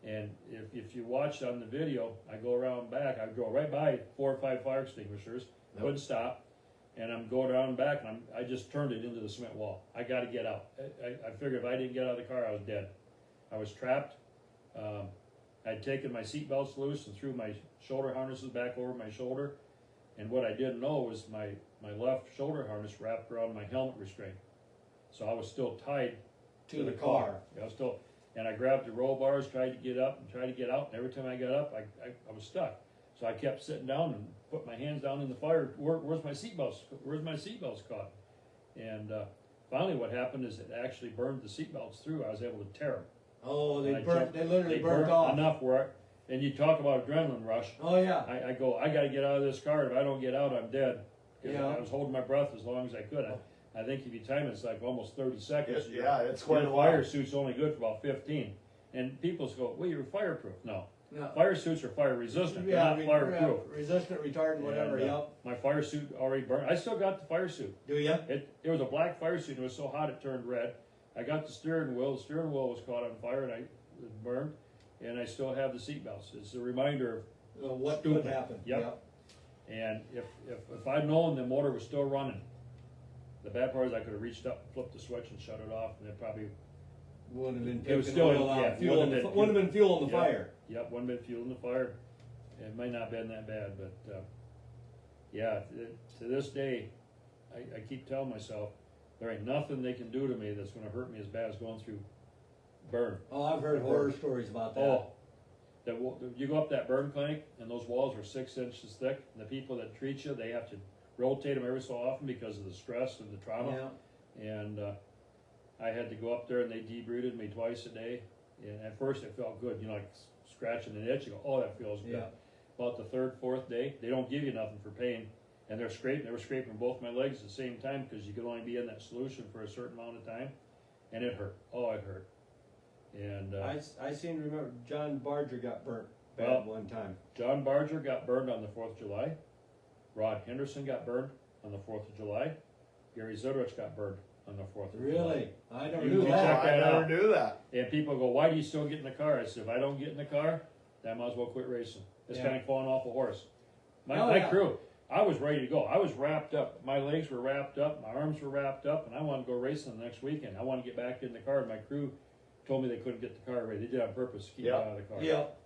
And if you watch on the video, I go around back, I go right by 4 or 5 fire extinguishers, couldn't stop, and I'm going around back, and I just turned it into the cement wall. I got to get out. I figured if I didn't get out of the car, I was dead. I was trapped. I'd taken my seat belts loose and threw my shoulder harnesses back over my shoulder, and what I didn't know was my left shoulder harness wrapped around my helmet restraint. So I was still tied To the car. I was still, and I grabbed the roll bars, tried to get up and tried to get out, and every time I got up, I was stuck. So I kept sitting down and put my hands down in the fire. Where's my seatbelts? Where's my seatbelts caught? And finally, what happened is it actually burned the seatbelts through. I was able to tear them. Oh, they And burnt. They literally burnt off. enough where. And you talk about adrenaline rush. Oh yeah. I go, I got to get out of this car. If I don't get out, I'm dead. 'Cause Yeah. I was holding my breath as long as I could. I think if you time it, it's like almost 30 seconds. Yeah, it's quite Your a while. fire suit's only good for about 15. And people go, well, you're fireproof. No. No. Fire suits are fire resistant. They're not fireproof. Resistant, retardant, whatever. And, Yep. My fire suit already burned. I still got the fire suit. Do you? It was a black fire suit. It was so hot it turned red. I got the steering wheel. The steering wheel was caught on fire and it was burned. And I still have the seat belts. It's a reminder of What Stupid. could happen? Yep. And if I'd known the motor was still running, the bad part is I could have reached up, flipped the switch, and shut it off, and it probably Would have been It was taking still- oil out. yeah, Fuel would've in the, been- would have been fuel in the Yeah. fire. wouldn't have been fueling the fire. It might not have been that bad, but to this day, I keep telling myself there ain't nothing they can do to me that's going to hurt me as bad as going through burn. Oh, I've heard horror stories about that. Oh, you go up that burn clinic and those walls are 6 inches thick. And the people that treat you, they have to rotate them every so often because of the stress and the trauma. Yeah. And I had to go up there and they debrieded me twice a day. And at first it felt good, you know, like scratching an itch. You go, oh, that feels good. Yeah. About the third, fourth day, they don't give you nothing for pain. And they were scraping both my legs at the same time because you could only be in that solution for a certain amount of time. And it hurt. Oh, it hurt. And I seem to remember John Barger got burnt bad Well, one time. John Barger got burned on the 4th of July. Rod Henderson got burned on the 4th of July. Gary Zitterich got burned on the 4th of July. Really? I don't You know can that. check that I never out. knew that. And people go, why do you still get in the car? I said, if I don't get in the car, then I might as well quit racing. It's Yeah. kind of falling off a horse. Oh, My yeah. crew, I was ready to go. I was wrapped up. My legs were wrapped up. My arms were wrapped up. And I wanted to go racing the next weekend. I wanted to get back in the car. And my crew told me they couldn't get the car ready. They did it on purpose to keep me Yeah. out of the car.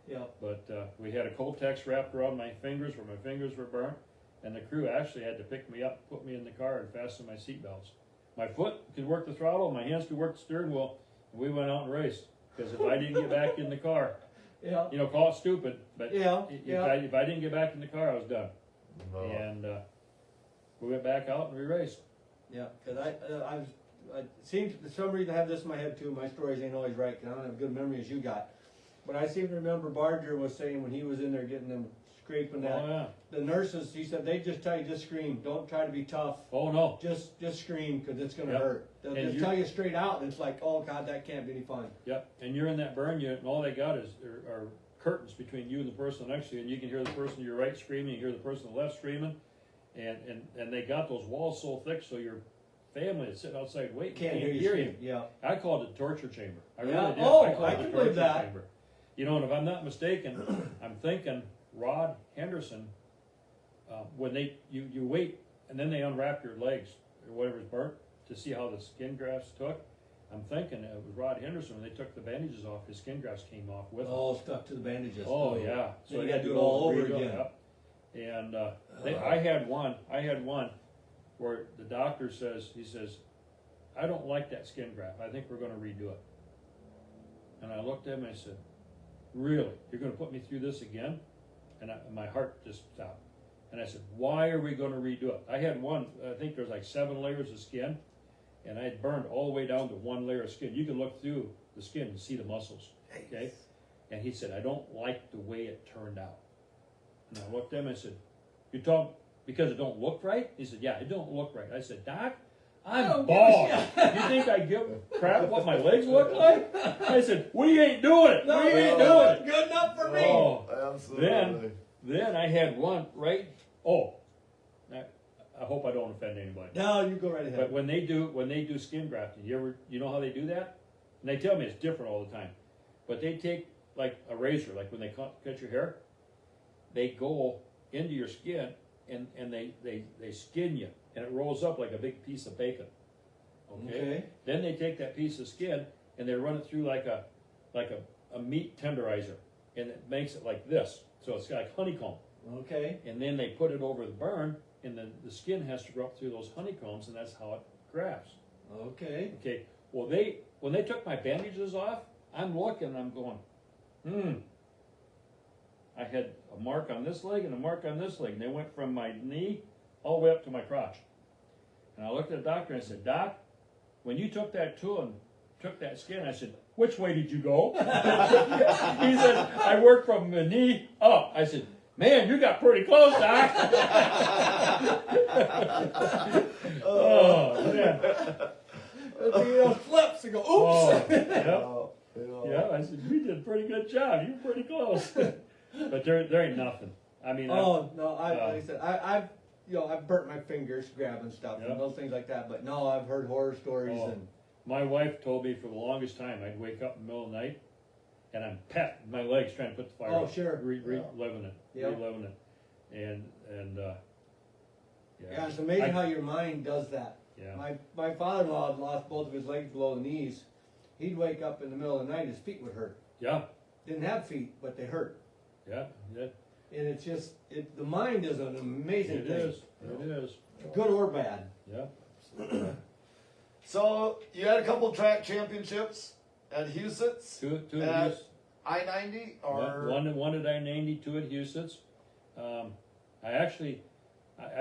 Yeah. But we had a Coltex wrapped around my fingers where my fingers were burnt. And the crew actually had to pick me up, put me in the car, and fasten my seatbelts. My foot could work the throttle, my hands could work the steering wheel, and we went out and raced. Because if I didn't get back in the car, Yeah. you know, call it stupid, but Yeah. if I didn't get back in the car, I was done. No. And we went back out and we raced. Yeah, because I seem to, for some reason, I have this in my head too. My stories ain't always right, because I don't have a good memory as you got. But I seem to remember Barger was saying when he was in there getting them scraping that, Oh yeah. the nurses, he said, they just tell you, just scream. Don't try to be tough. Oh no. Just scream, because it's going to Yep. hurt. They'll And just you're- tell you straight out, and it's like, oh God, that can't be any fun. Yep. And you're in that burn unit, and all they got are curtains between you and the person next to you, and you can hear the person to your right screaming, you hear the person to the left screaming, and they got those walls so thick so your family that's sitting outside waiting Can't hear you scream. Yeah. I called it the torture chamber. I Yeah. really did. Oh, I called I it the can believe torture that. chamber. You know, and if I'm not mistaken, I'm thinking Rod Henderson, when you wait and then they unwrap your legs or whatever's burnt to see how the skin grafts took. I'm thinking it was Rod Henderson when they took the bandages off, his skin grafts came off with him. Oh, stuck to the bandages. Oh yeah, Then you they gotta had do it to all over redo again. Yep. And I had one where the doctor says, he says, I don't like that skin graft. I think we're going to redo it. And I looked at him and I said, really? You're going to put me through this again? And my heart just stopped. And I said, why are we going to redo it? I had one, I think there's like 7 layers of skin, and I had burned all the way down to 1 layer of skin. You can look through the skin and see the muscles, okay? And he said, I don't like the way it turned out. And I looked at him and I said, you talk because it don't look right? He said, yeah, it don't look right. I said, Doc, I'm bald. You think I give a crap what my legs look like? I said, we ain't doing it. No, we ain't doing it. good enough for me. Oh, Absolutely. then I had one right. Oh, I hope I don't offend anybody. No, you go right ahead. But when they do skin grafting, you know how they do that? And they tell me it's different all the time. But they take like a razor, like when they cut your hair, they go into your skin and they skin you, and it rolls up like a big piece of bacon. Okay. Then they take that piece of skin and they run it through like a meat tenderizer, and it makes it like this. So it's like honeycomb. Okay. And then they put it over the burn, and then the skin has to go up through those honeycombs, and that's how it grafts. Okay. Okay. Well, when they took my bandages off, I'm looking, I'm going, I had a mark on this leg and a mark on this leg, and they went from my knee all the way up to my crotch. And I looked at the doctor and I said, Doc, when you took that tool and took that skin, I said, which way did you go? He said, I worked from the knee up. I said, man, you got pretty close, Doc. Oh, man. Those flips and go, oops. Oh, yeah. Oh, Yeah, I said, you did a pretty good job. You were pretty close. But there ain't nothing. I mean, Oh no! Like I said, I've burnt my fingers grabbing stuff Yeah. and those things like that. But no, I've heard horror stories Oh. and my wife told me for the longest time I'd wake up in the middle of the night and I'm patting my legs trying to put the fire Oh, out, sure. reliving it, Yeah. reliving it, and yeah, it's amazing how your mind does that. yeah. My father-in-law had lost both of his legs below the knees. He'd wake up in the middle of the night, his feet would hurt. Yeah, Didn't have feet, but they hurt. yeah, And it's just the mind is an amazing it thing, is, it is, good or bad. yeah. So you had a couple track championships at Huset's. Two And of these, I-90 or? One at I-90, two at Houston's. I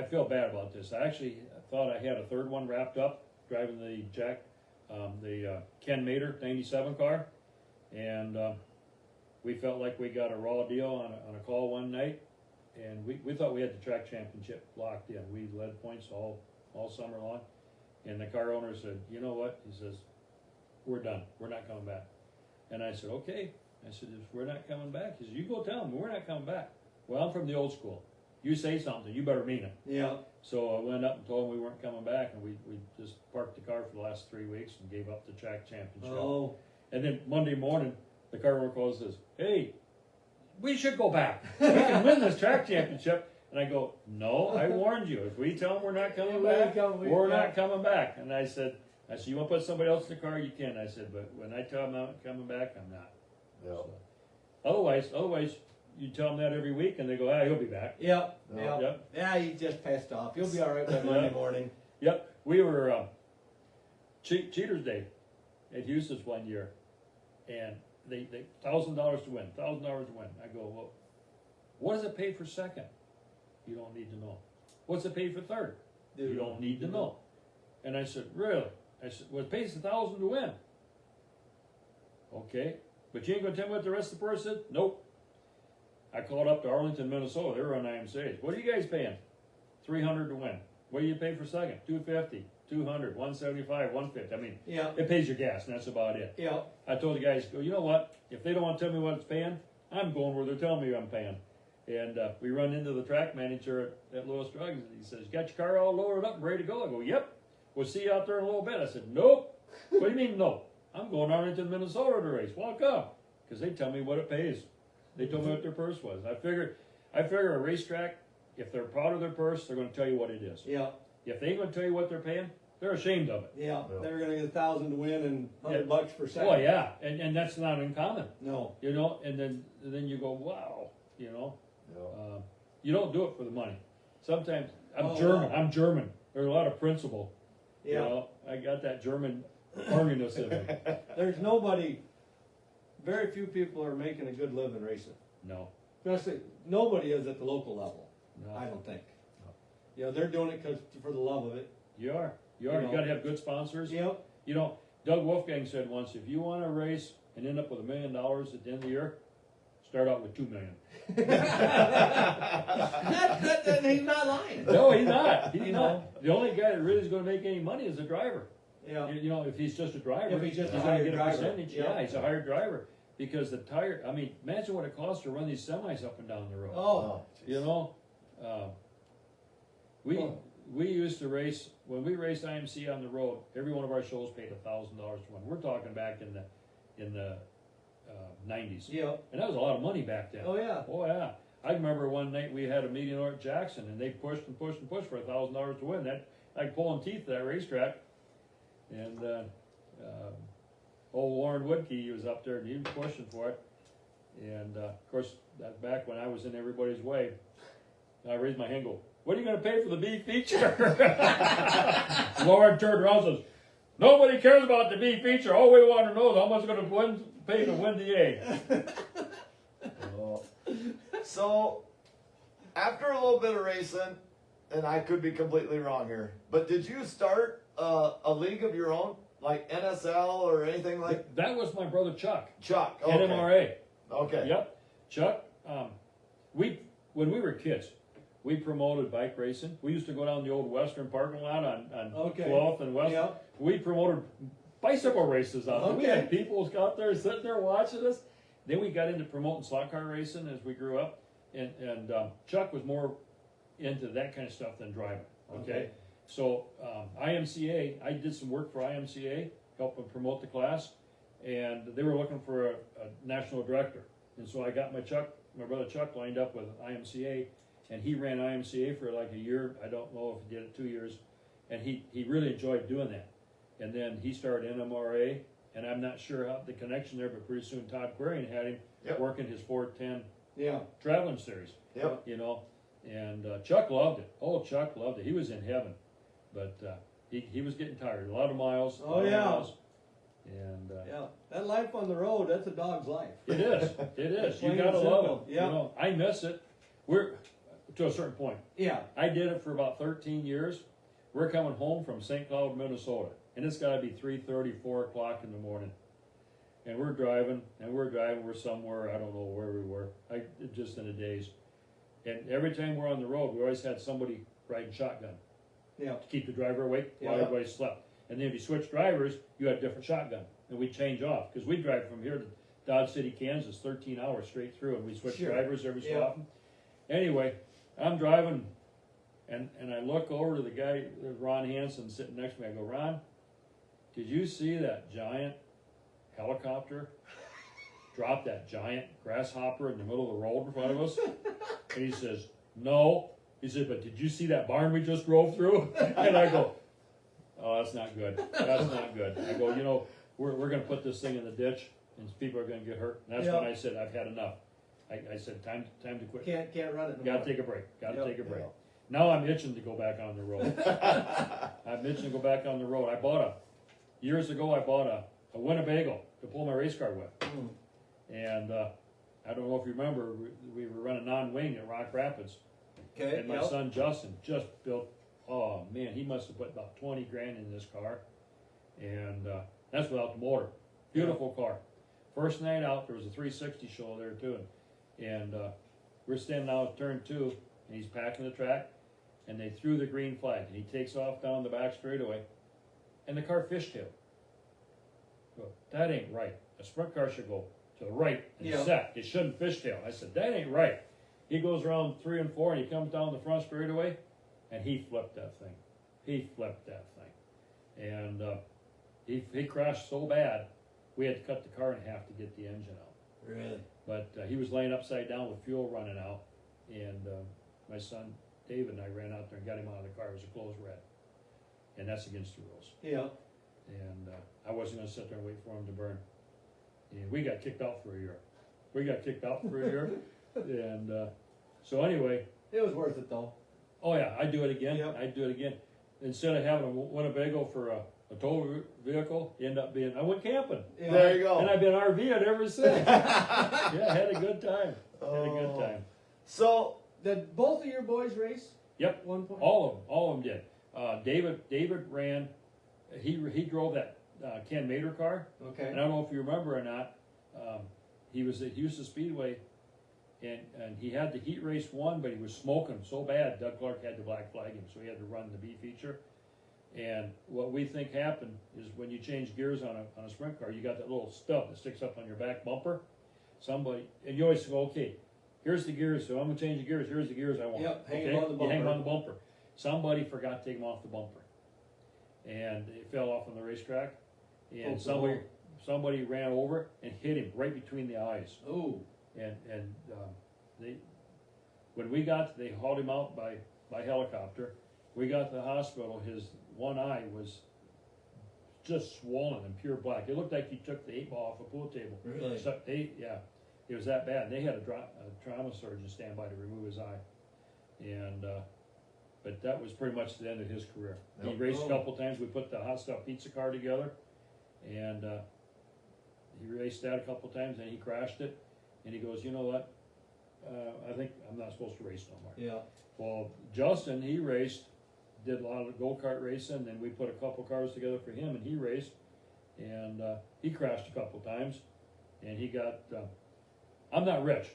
feel bad about this. I actually thought I had a third one wrapped up, driving the Ken Mater 97 car, and we felt like we got a raw deal on a call one night, and we thought we had the track championship locked in. We led points all summer long, and the car owner said, you know what? He says, we're done. We're not coming back. And I said, okay. I said, if we're not coming back, he said, you go tell them we're not coming back. Well, I'm from the old school. You say something, you better mean it. Yeah. So I went up and told them we weren't coming back, and we just parked the car for the last 3 weeks and gave up the track championship. Oh. And then Monday morning, the car owner calls and says, hey, we should go back. We can win this track championship. And I go, no, I warned you. If we tell them we're not coming back, we're not coming back. And I said, you want to put somebody else in the car? You can. I said, but when I tell them I'm not coming back, I'm not. Yeah. So, otherwise, you tell them that every week, and they go, he'll be back. Yep. Yeah. Yep. Yeah, he just passed off. You'll be all right by Monday morning. Yep. We were Cheaters Day at Houston's one year, and they $1,000 to win, $1,000 to win. I go, well, what does it pay for second? You don't need to know. What's it pay for third? You don't need to know. And I said, really? I said, well, it pays $1,000 to win. Okay, but you ain't gonna tell me what the rest of the purse said? Nope. I called up to Arlington, Minnesota. They were on IMCA's. What are you guys paying? $300 to win. What do you pay for second? $250, $200, $175, $150. I mean, Yeah. it pays your gas, and that's about it. Yeah. I told the guys, go, you know what? If they don't want to tell me what it's paying, I'm going where they're telling me I'm paying. And we run into the track manager at Lewis Drugs, and he says, you got your car all loaded up and ready to go? I go, yep. We'll see you out there in a little bit. I said, nope. What do you mean, no? I'm going Arlington, Minnesota to race. Well, come. Because they tell me what it pays. They told me what their purse was. I figure a racetrack, if they're proud of their purse, they're going to tell you what it is. Yeah. If they ain't going to tell you what they're paying, they're ashamed of it. Yeah. Yeah. They're gonna get $1,000 to win and $100 for second. Oh yeah, and that's not uncommon. No. You know, and then you go, wow, you know. Yeah. You don't do it for the money. Sometimes I'm Oh, German. no. I'm German. There's a lot of principle. Yeah. You know, I got that German arminess in me. There's nobody. Very few people are making a good living racing. No, Especially nobody is at the local level. no. I don't think. You know, they're doing it for the love of it. You are. You You know. got to have good sponsors. Yep. You know, Doug Wolfgang said once, if you want to race and end up with $1 million at the end of the year, start out with $2 million. He's not lying. No, he's not. He's not. The only guy that really is going to make any money is the driver. Yeah. You know, if he's just a driver, If he's just a going hired to get a driver. percentage. Yeah. Yeah, he's a hired driver because the tire. I mean, imagine what it costs to run these semis up and down the road. Oh. You know, Well- we used to race when we raced IMC on the road. Every one of our shows paid $1,000 to win. We're talking back in the 90s, Yeah. and that was a lot of money back then. Oh yeah. Oh yeah. I remember one night we had a meeting over at Jackson, and they pushed and pushed and pushed for $1,000 to win. That like pulling teeth at that racetrack. And old Warren Woodkey, he was up there and he was pushing for it. And of course, that's back when I was in everybody's way. I raised my hand, and go, "What are you going to pay for the B feature?" Lauren turned around and says, "Nobody cares about the B feature. All we want to know is how much it's going to pay to win the A." Oh. So, after a little bit of racing, and I could be completely wrong here, but did you start a league of your own, like NSL or anything like That was my brother Chuck. Chuck? Okay. NMRA. Okay. Yep. Chuck, when we were kids, we promoted bike racing. We used to go down the old Western parking lot on Okay. 12th and West. Yep. We promoted bicycle races out there. We Okay. had people out there sitting there watching us. Then we got into promoting slot car racing as we grew up. And Chuck was more into that kind of stuff than driving. Okay. So IMCA, I did some work for IMCA, helped them promote the class, and they were looking for a national director. And so I got my brother Chuck lined up with IMCA, and he ran IMCA for like a year. I don't know if he did it 2 years, and he really enjoyed doing that. And then he started NMRA, and I'm not sure how the connection there, but pretty soon Todd Quarian had him Yep. working his 410 Yeah. traveling series. Yep. You know, and Chuck loved it. Oh, Chuck loved it. He was in heaven, but he was getting tired. A lot of miles. Oh, yeah. And Yeah, that life on the road, that's a dog's life. it is, it is. You Plain gotta and love simple. it. Yeah. You know, I miss it. We're to a certain point. Yeah, I did it for about 13 years. We're coming home from St. Cloud, Minnesota, and it's got to be 3:30, 4 o'clock in the morning. And we're driving, we're somewhere, I don't know where we were, just in the days. And every time we're on the road, we always had somebody riding shotgun yeah, to keep the driver awake while Yeah. everybody slept. And then if you switch drivers, you had a different shotgun, and we'd change off, because we drive from here to Dodge City, Kansas, 13 hours straight through, and we switch Sure. drivers every so Yeah. often. Anyway, I'm driving, and I look over to the guy, Ron Hansen, sitting next to me. I go, Ron, did you see that giant helicopter drop that giant grasshopper in the middle of the road in front of us? And he says, no. He said, but did you see that barn we just drove through? And I go, oh, that's not good. That's not good. I go, you know, we're going to put this thing in the ditch, and people are going to get hurt. And that's Yeah. when I said, I've had enough. I said, time to quit. can't run it no Gotta more. take a break. Gotta Yep. take a break. Now I'm itching to go back on the road. I'm itching to go back on the road. Years ago, I bought a Winnebago to pull my race car with. Mm. And I don't know if you remember, we were running non-wing at Rock Rapids. Okay, And my son Justin just built, oh man, he must have put about 20 grand in this car. And that's without the motor. Beautiful car. First night out, there was a 360 show there too. And we're standing out at turn 2, and he's packing the track, and they threw the green flag, and he takes off down the back straightaway, and the car fishtailed. Well, that ain't right. A sprint car should go to the right and Yeah. set. It shouldn't fishtail. I said, that ain't right. He goes around 3 and 4, and he comes down the front straightaway, and he flipped that thing. He flipped that thing. And he crashed so bad, we had to cut the car in half to get the engine out. Really? But he was laying upside down with fuel running out, and my son David and I ran out there and got him out of the car. It was a closed red, and that's against the rules. Yeah. And I wasn't going to sit there and wait for him to burn. And we got kicked out for a year. And so anyway, It was worth it though. oh yeah, I'd do it again. Yep. I'd do it again. Instead of having a Winnebago for a tow vehicle, end up being, I went camping. Yeah. There you go. And I've been RVing ever since. Yeah, had a good time. Had a good Oh. time. So, Did both of your boys race? Yep. At one point? All of them did. David ran. He drove that Ken Mater car, Okay. and I don't know if you remember or not. He was at Houston Speedway, and he had the heat race one, but he was smoking so bad. Doug Clark had to black flag him, so he had to run the B feature. And what we think happened is when you change gears on a sprint car, you got that little stub that sticks up on your back bumper. Somebody, and you always go, okay, here's the gears, so I'm gonna change the gears. Here's the gears I want. Yep, hang okay? 'em on the You hang 'em bumper. on the bumper. Somebody forgot to take them off the bumper, and it fell off on the racetrack. And Oh, somebody ran over and hit him right between the eyes. Ooh. And when they hauled him out by helicopter. We got to the hospital. His one eye was just swollen and pure black. It looked like he took the 8-ball off a pool table. Really? So it was that bad. They had a trauma surgeon stand by to remove his eye, and but that was pretty much the end of his career. He Yep. raced a Oh. couple times. We put the hot stuff pizza car together, and he raced that a couple times. And he crashed it, and he goes, you know what? I think I'm not supposed to race no more. Yeah. Well, Justin, he raced, did a lot of go-kart racing, and we put a couple cars together for him, and he raced, and he crashed a couple times, and he got, I'm not rich.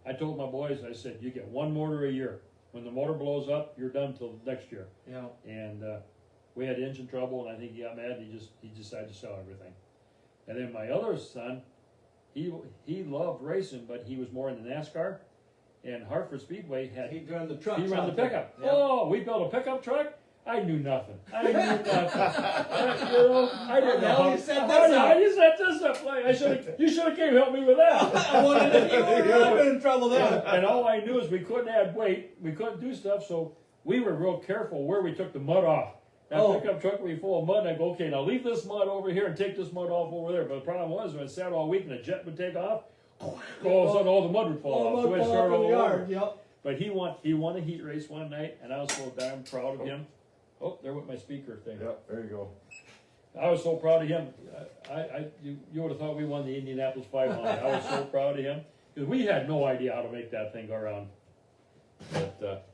I told my boys, I said, you get one motor a year. When the motor blows up, you're done till next year. Yeah. And we had engine trouble, and I think he got mad, and he decided to sell everything. And then my other son, he loved racing, but he was more in the NASCAR, and Hartford Speedway had He ran the trucks. he ran the out there. pickup. Yeah. Oh, we built a pickup truck. I knew nothing. I didn't know. How the hell you set this How up? you set this up? Like, you should have came help me with that. I wondered if you would have been in trouble then. And all I knew is we couldn't add weight. We couldn't do stuff, so we were real careful where we took the mud off. That Oh. pickup truck would be full of mud, and I go, okay, now leave this mud over here and take this mud off over there. But the problem was when it sat all week and the jet would take off, all of a sudden all the mud would fall off. So we had to start all over. Yep. But he won a heat race one night, and I was so darn proud of him. Oh, there went my speaker thing. yeah, there you go. I was so proud of him. You would have thought we won the Indianapolis 500. I was so proud of him because we had no idea how to make that thing go around. But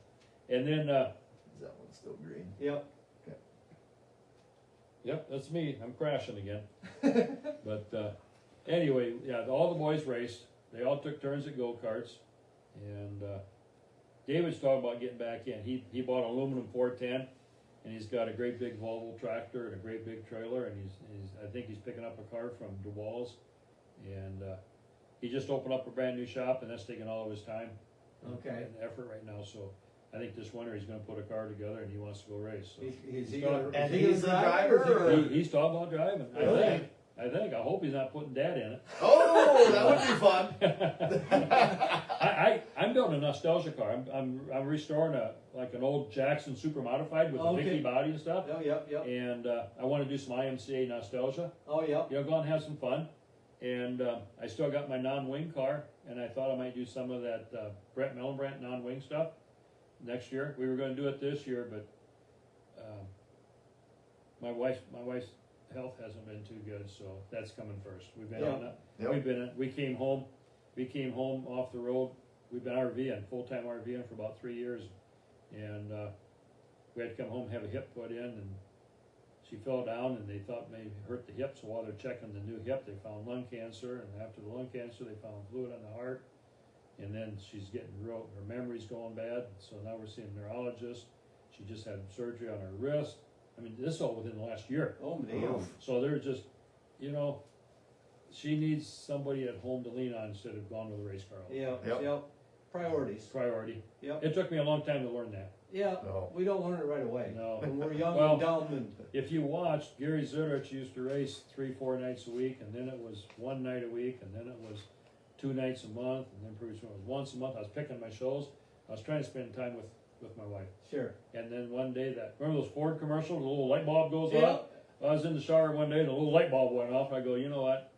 and then Is that one still green? Yep. yep, that's me. I'm crashing again. But anyway, yeah, all the boys raced. They all took turns at go-karts, and David's talking about getting back in. He bought an aluminum 410, and he's got a great big Volvo tractor and a great big trailer, and he's I think he's picking up a car from DeWalls, and he just opened up a brand new shop, and that's taking all of his time Okay. and effort right now. So I think this winter he's going to put a car together, and he wants to go race. So Is he He's gonna, And is he he's the gonna drive driver, or is or- he's talking about driving. Really? I hope he's not putting Dad in it. Oh, that would be fun. I'm building a nostalgia car. I'm restoring an old Jackson super modified with a Okay. Vicky body and stuff. Oh, yep, yep. And I want to do some IMCA nostalgia. Oh, yep. Go out and have some fun. And I still got my non-wing car, and I thought I might do some of that Brett Mellenbrandt non-wing stuff next year. We were going to do it this year, but my wife's health hasn't been too good, so that's coming first. We've been Yep. we came home off the road. We've been RVing, full-time RVing for about 3 years, and we had to come home and have a hip put in, and she fell down, and they thought maybe hurt the hip. So while they're checking the new hip, they found lung cancer, and after the lung cancer, they found fluid on the heart, and then she's getting her memory's going bad. So now we're seeing a neurologist. She just had surgery on her wrist. I mean, this is all within the last year. Oh, damn. So they're just, she needs somebody at home to lean on instead of going with a race car. Yep, Yep. yep. Priorities. Priority. Yep. It took me a long time to learn that. Yeah, No. we don't learn it right away. No. When we're young Well, and dumb and. If you watched, Gary Zitterich used to race 3-4 nights a week, and then it was one night a week, and then it was 2 nights a month, and then pretty soon it was once a month. I was picking my shows. I was trying to spend time with my wife. Sure. And then one day remember those Ford commercials, the little light bulb goes Yep. off? I was in the shower one day, and the little light bulb went off. I go, you know what?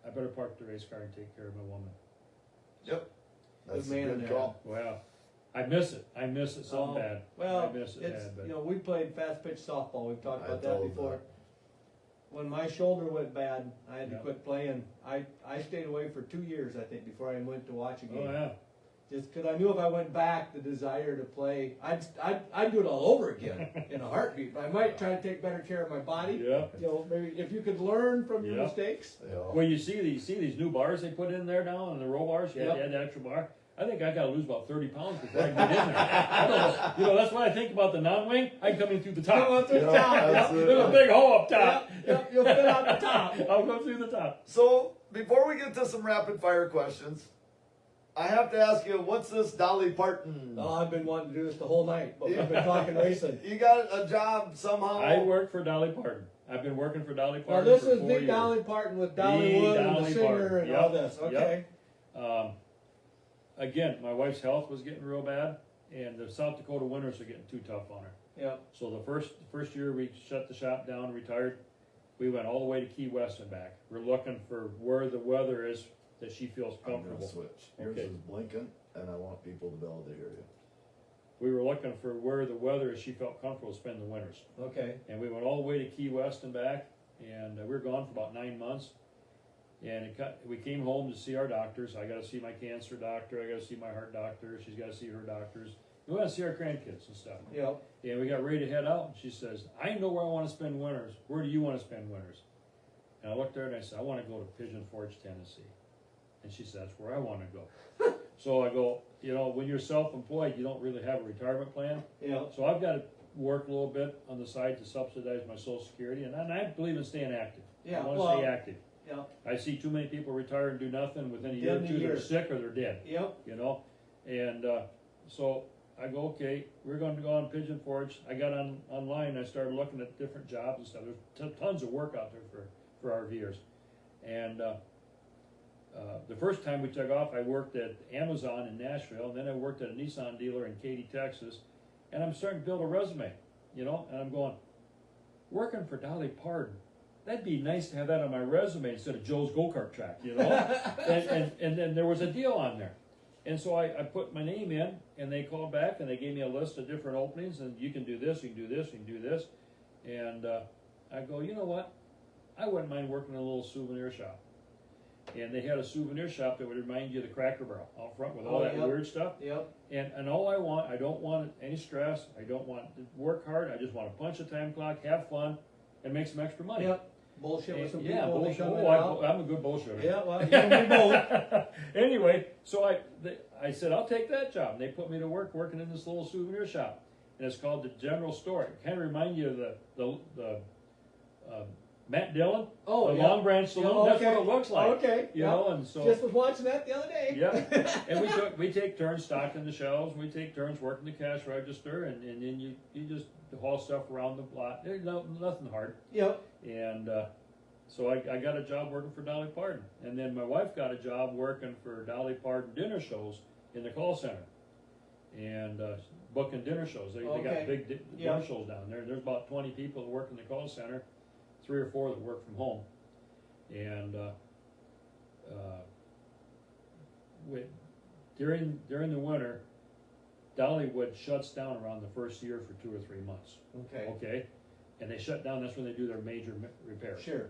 I better park the race car and take care of my woman. That's Good man a good there. call. Well, I miss it. I miss it so Oh, bad. Well, I miss it it's, bad, but we played fast pitch softball. We've talked I about that told before. that. When my shoulder went bad, I had to Yeah. quit playing. I stayed away for 2 years, I think, before I went to watch a game. oh yeah. Just because I knew if I went back, the desire to play, I'd do it all over again in a heartbeat. I might try to take better care of my body. Yeah. Maybe if you could learn from your Yeah. mistakes. Yeah. Well, you see these new bars they put in there now, and the row bars. You Yep. had the extra bar. I think I got to lose about 30 pounds before I can get in there. I don't know. That's what I think about the non-wing. I come in through the top. Come on through the Yeah, top. that's Yep. it. There's a big hole up top. Yep, you'll fit on the top. I'll go through the top. So, before we get to some rapid fire questions, I have to ask you, what's this Dolly Parton? Oh, I've been wanting to do this the whole night, but we've been talking racing. You got a job somehow? I work for Dolly Parton. I've been working for Dolly Now Parton this for is 4 the years. Dolly Parton with Dolly The Wood and the Dolly singer Parton. and Yep. all this. Okay. Again, my wife's health was getting real bad, and the South Dakota winters are getting too tough on her. Yep. So the first year we shut the shop down, retired, we went all the way to Key West and back. We're looking for where the weather is that she feels I'm gonna comfortable. switch. Yours Okay. is blinking, and I want people to be able to hear you. We were looking for where the weather is she felt comfortable to spend the winters. Okay. And we went all the way to Key West and back, and we were gone for about 9 months. And we came home to see our doctors. I got to see my cancer doctor. I got to see my heart doctor. She's got to see her doctors. We went to see our grandkids and stuff. Yep. And we got ready to head out. And she says, "I know where I want to spend winters. Where do you want to spend winters?" And I looked at her and I said, "I want to go to Pigeon Forge, Tennessee." And she said, "That's where I want to go." So I go, when you're self-employed, you don't really have a retirement plan. Yep. So I've got to work a little bit on the side to subsidize my Social Security, and I believe in staying active. Yeah, I want to well- stay active. Yep. I see too many people retire and do nothing. Within a year or Dead in a two, they're year. sick or they're dead. Yep. And so I go, okay, we're going to go on Pigeon Forge. I got online. I started looking at different jobs and stuff. There's tons of work out there for RVers. And the first time we took off, I worked at Amazon in Nashville, and then I worked at a Nissan dealer in Katy, Texas. And I'm starting to build a resume, and I'm going, working for Dolly Parton. That'd be nice to have that on my resume instead of Joe's go-kart track, and then there was a deal on there. And so I put my name in, and they called back, and they gave me a list of different openings, and you can do this, you can do this, you can do this. And I go, you know what? I wouldn't mind working in a little souvenir shop. And they had a souvenir shop that would remind you of the Cracker Barrel out front with all that yep. weird stuff. Yep. And all I don't want any stress. I don't want to work hard. I just want to punch a time clock, have fun, and make some extra money. Yep. Bullshit with some Yeah, people. When they bullshit. come in Oh, and out. I'm a good bullshitter. Yeah, well, you and me both. Anyway, so I said, I'll take that job. And they put me to work working in this little souvenir shop. And it's called the General Store. It kind of reminds you of the Matt Dillon, Oh, the yeah. Long Branch Saloon. Yeah, That's what it looks like. Okay. You yep. know, and so Just was watching that the other day. yeah. And we take turns stocking the shelves. We take turns working the cash register, and then you just haul stuff around the lot. There's nothing hard. Yep. And so I got a job working for Dolly Parton, and then my wife got a job working for Dolly Parton dinner shows in the call center, and booking dinner shows. They Okay. got big Yeah. dinner shows down there. There's about 20 people that work in the call center, 3 or 4 that work from home, and during the winter, Dollywood shuts down around the first year for 2 or 3 months. Okay. Okay, and they shut down. That's when they do their major repairs. Sure.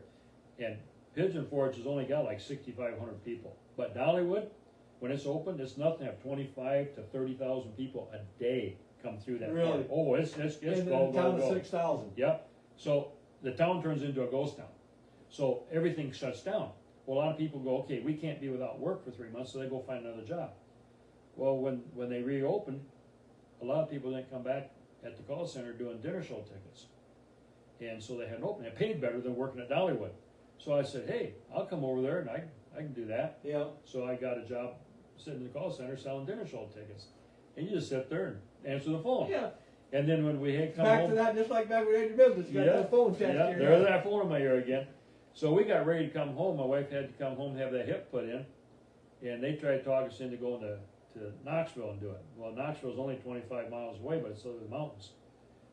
And Pigeon Forge has only got like 6,500 people. But Dollywood, when it's open, it's nothing to have 25 to 30,000 people a day come through that. Really? park. Oh, it's And go, the town go, of go. 6,000. Yep. So the town turns into a ghost town. So everything shuts down. Well, a lot of people go, okay, we can't be without work for 3 months, so they go find another job. Well, when they reopened, a lot of people didn't come back at the call center doing dinner show tickets. And so they had an opening. It paid better than working at Dollywood. So I said, hey, I'll come over there and I can do that. Yeah. So I got a job sitting in the call center selling dinner show tickets. And you just sit there and answer the phone. Yeah. And then when we had come Back home, to that, just like back when we had your business, you got that phone attached to your there's head. that phone in my ear again. So we got ready to come home. My wife had to come home and have that hip put in. And they tried to talk us into going to Knoxville and do it. Well, Knoxville's only 25 miles away, but it's over the mountains.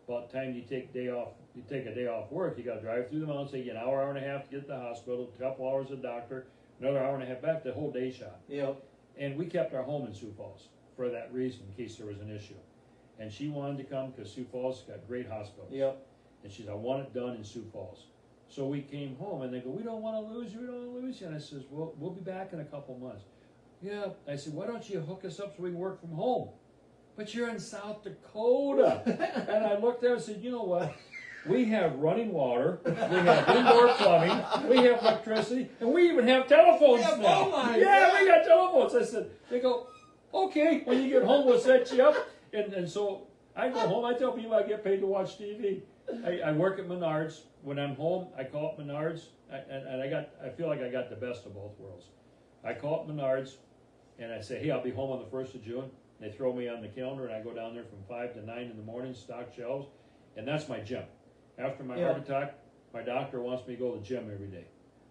About the time you take a day off work, you got to drive through the mountains, take you an hour and a half to get to the hospital, a couple hours to the doctor, another hour and a half back, the whole day shot. Yep. And we kept our home in Sioux Falls for that reason, in case there was an issue. And she wanted to come because Sioux Falls got great hospitals. Yep. And she said, I want it done in Sioux Falls. So we came home, and they go, we don't want to lose you, we don't want to lose you. And I says, well, we'll be back in a couple months. Yeah. I said, why don't you hook us up so we can work from home? But you're in South Dakota. And I looked there and said, you know what? We have running water, we have indoor plumbing, we have electricity, and we even have telephones We have now. phone lines, Yeah, yeah. we got telephones. I said, they go, okay, when you get home, we'll set you up. And so I go home, I tell people I get paid to watch TV. I work at Menards. When I'm home, I call up Menards, and I feel like I got the best of both worlds. I call up Menards, and I say, hey, I'll be home on the 1st of June. They throw me on the calendar, and I go down there from 5 to 9 in the morning, stock shelves, and that's my gym. After my heart attack, my doctor wants me to go to the gym every day.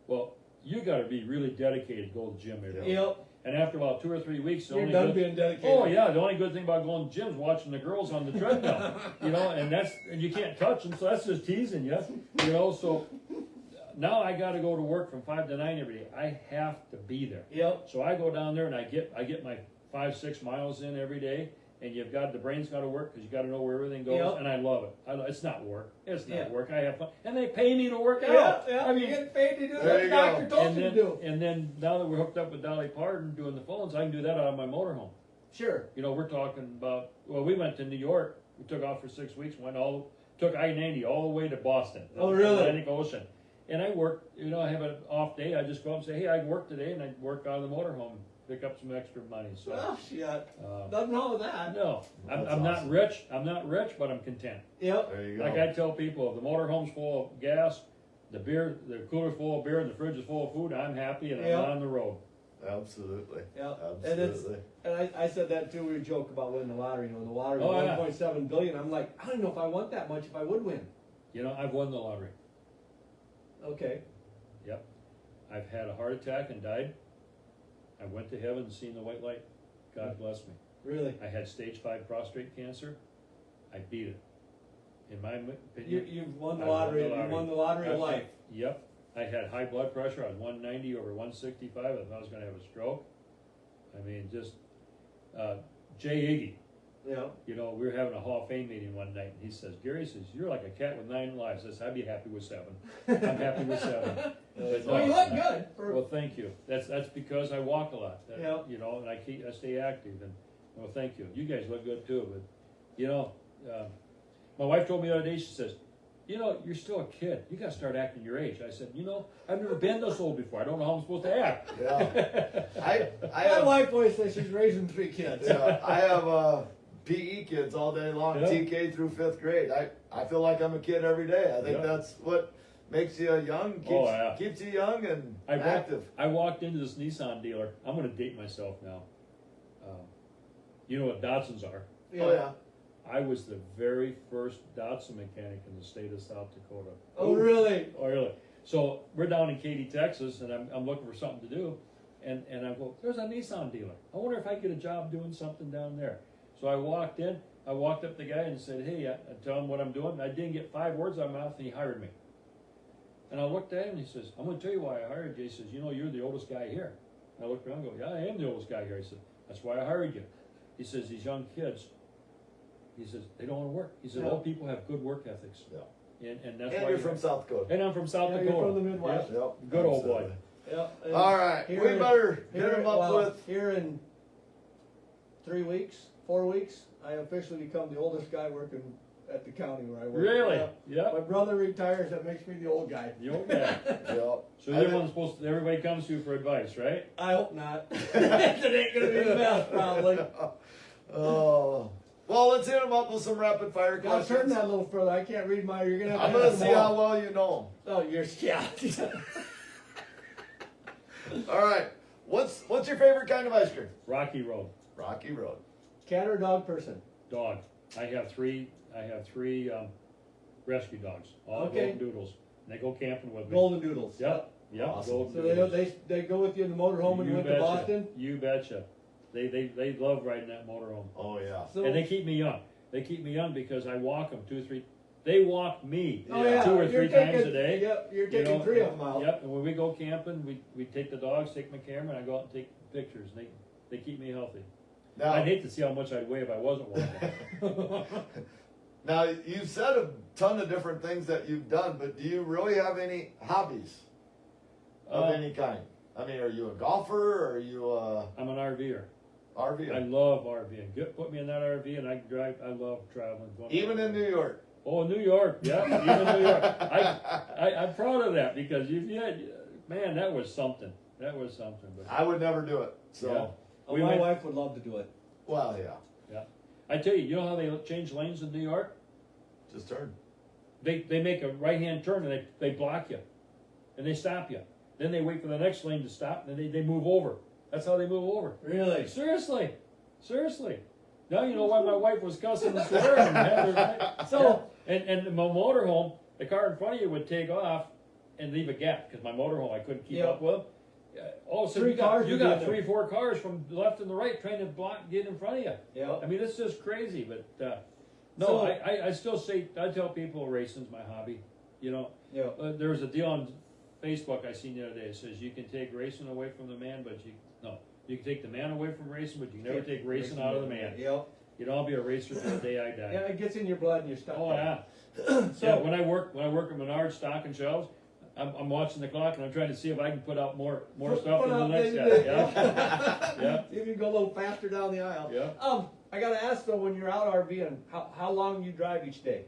Well, you got to be really dedicated to go to the gym every day. Yep. And after about 2 or 3 weeks, You're done being dedicated. Oh yeah, the only good thing about going to gyms is watching the girls on the treadmill, and you can't touch them, so that's just teasing you, So now I got to go to work from 5 to 9 every day. I have to be there. Yep. So I go down there and I get my 5-6 miles in every day, and the brain's got to work because you got to know where everything goes, Yep. and I love it. It's not work. It's not Yeah. work. I have fun, and they pay me to work Yeah, out. yeah. I mean, you get paid to do there what the you doctor go. told you to do. and then now that we're hooked up with Dolly Parton doing the phones, I can do that out of my motorhome. Sure. We're talking about, we went to New York, we took off for 6 weeks, took I-90 all the way to Boston. Oh, really? Atlantic Ocean. And I worked, I have an off day, I just go up and say, hey, I can work today, and I work out of the motorhome, pick up some extra money, so. Oh, shit. uh, Nothing wrong with that. No, I'm That's not awesome. rich, but I'm content. Yep. There you go. Like I tell people, if the motorhome's full of gas, the cooler's full of beer, and the fridge is full of food, I'm happy, and Yeah. I'm on the road. Absolutely. Yeah. Absolutely. And I said that too. We joke about winning the lottery. The lottery, Oh, yeah. 1.7 billion. I'm like, I don't know if I want that much if I would win. I've won the lottery. Okay. Yep. I've had a heart attack and died. I went to heaven and seen the white light. God bless me. Really. I had stage 5 prostate cancer. I beat it. In my opinion, You've won the I won lottery. the You lottery. won the lottery of life. Yep. I had high blood pressure. I was 190 over 165. I thought I was going to have a stroke. I mean, just Jay Iggy. Yeah. You know, we were having a Hall of Fame meeting one night, and he says, Gary says, you're like a cat with 9 lives. I said, I'd be happy with 7. I'm happy with 7. But Well, you look good. For, well, thank you. That's because I walk a lot. That, Yeah. You know, and I stay active. And well, thank you. You guys look good too. But you know, my wife told me the other day. She says, you know, you're still a kid. You got to start acting your age. I said, you know, I've never been this old before. I don't know how I'm supposed to act. Yeah. I my have, wife always says she's raising 3 kids. yeah, I have PE kids all day long, Yeah. TK through 5th grade. I feel like I'm a kid every day. I think Yeah. that's what makes you young, keeps, Oh, yeah. keeps you young and I active. I walked into this Nissan dealer. I'm going to date myself now. You know what Datsuns are? Oh yeah. I was the very first Datsun mechanic in the state of South Dakota. Oh, really? Oh, really? So we're down in Katy, Texas, and I'm looking for something to do. And I go, there's a Nissan dealer. I wonder if I could get a job doing something down there. So I walked in. I walked up to the guy and said, hey, I tell him what I'm doing. I didn't get 5 words out of my mouth, and he hired me. And I looked at him, and he says, I'm going to tell you why I hired you. He says, you know, you're the oldest guy here. And I looked around and go, yeah, I am the oldest guy here. He said, that's why I hired you. He says, these young kids, he says, they don't want to work. He said, Yeah. old people have good work ethics. Yeah. And that's And why you're from South Dakota. And I'm from South Yeah, Dakota. you're from the Midwest. Yeah. Yep. Good old boy. Yeah. and All right, here we in- better here hit in- him up well, with. Here in 3 weeks, 4 weeks, I officially become the oldest guy working at the county where I work. Really? Yeah. Yeah. My brother retires, that makes me the old guy. The old guy. Yep. So I everyone's supposed to, everybody comes to you for advice, right? I hope not. It ain't gonna be the best, probably. Oh. Well, let's hit him up with some rapid fire Now turn questions. that a little further, I can't read mine, you're gonna have to I'm gonna answer see them how all. well you know Oh, you're, yeah. him. All right. What's your favorite kind of ice cream? Rocky Road. Rocky Road. Cat or dog person? Dog. I have three rescue dogs. All Okay. golden doodles. And they go camping with me. Golden doodles. Yep. Yep. Awesome. Golden So doodles. they go with you in the motorhome when you went to betcha. Boston? You betcha. They love riding that motorhome. Oh yeah. So, And they keep me young. They keep me young because I walk them 2 or 3. They walk me oh, yeah, 2 or you're 3 times taking- a day. Yep, you're You taking know, 3 of them out. Yep, and when we go camping, we take the dogs, take my camera, and I go out and take pictures. And they keep me healthy. Now, I'd hate to see how much I'd weigh if I wasn't walking. now you've said a ton of different things that you've done, but do you really have any hobbies of Uh, any kind? I mean, are you a golfer? Or are you a I'm an RVer. RV? I love RVing. Put me in that RV and I can drive. I love traveling. going Even in New York. Oh, New York, yeah, even New York. I'm proud of that because man, that was something. That was something. But I would never do it. So, Yeah. Oh, We my went- wife would love to do it. well, yeah. I tell you, you know how they change lanes in New York? Just turn. They make a right-hand turn and they block you, and they stop you. Then they wait for the next lane to stop, and then they move over. That's how they move over. Really? Seriously. Now you know why my wife was cussing and swearing. And had her- So- and in my motorhome, the car in front of you would take off and leave a gap because my motorhome I couldn't keep Yeah. up with. All of a sudden, 3 you got, cars you would be got in there. 3, 4 cars from the left and the right trying to get in front of you. Yeah. I mean, it's just crazy. But no, So- I still say I tell people racing's my hobby. You know, Yeah. there was a deal on Facebook I seen the other day. It says you can take racing away from the man, but you can take the man away from racing, but you can never take racing out of the man. Yep. You know, I'll be a racer till the day I die. Yeah, it gets in your blood and you're stuck. Oh there. yeah. So Yeah, when I work at Menards stocking shelves, I'm watching the clock and I'm trying to see if I can put out more stuff than the next guy. Yeah. Yeah. See if you can go a little faster down the aisle. Yeah. I gotta ask though, when you're out RVing, how long you drive each day?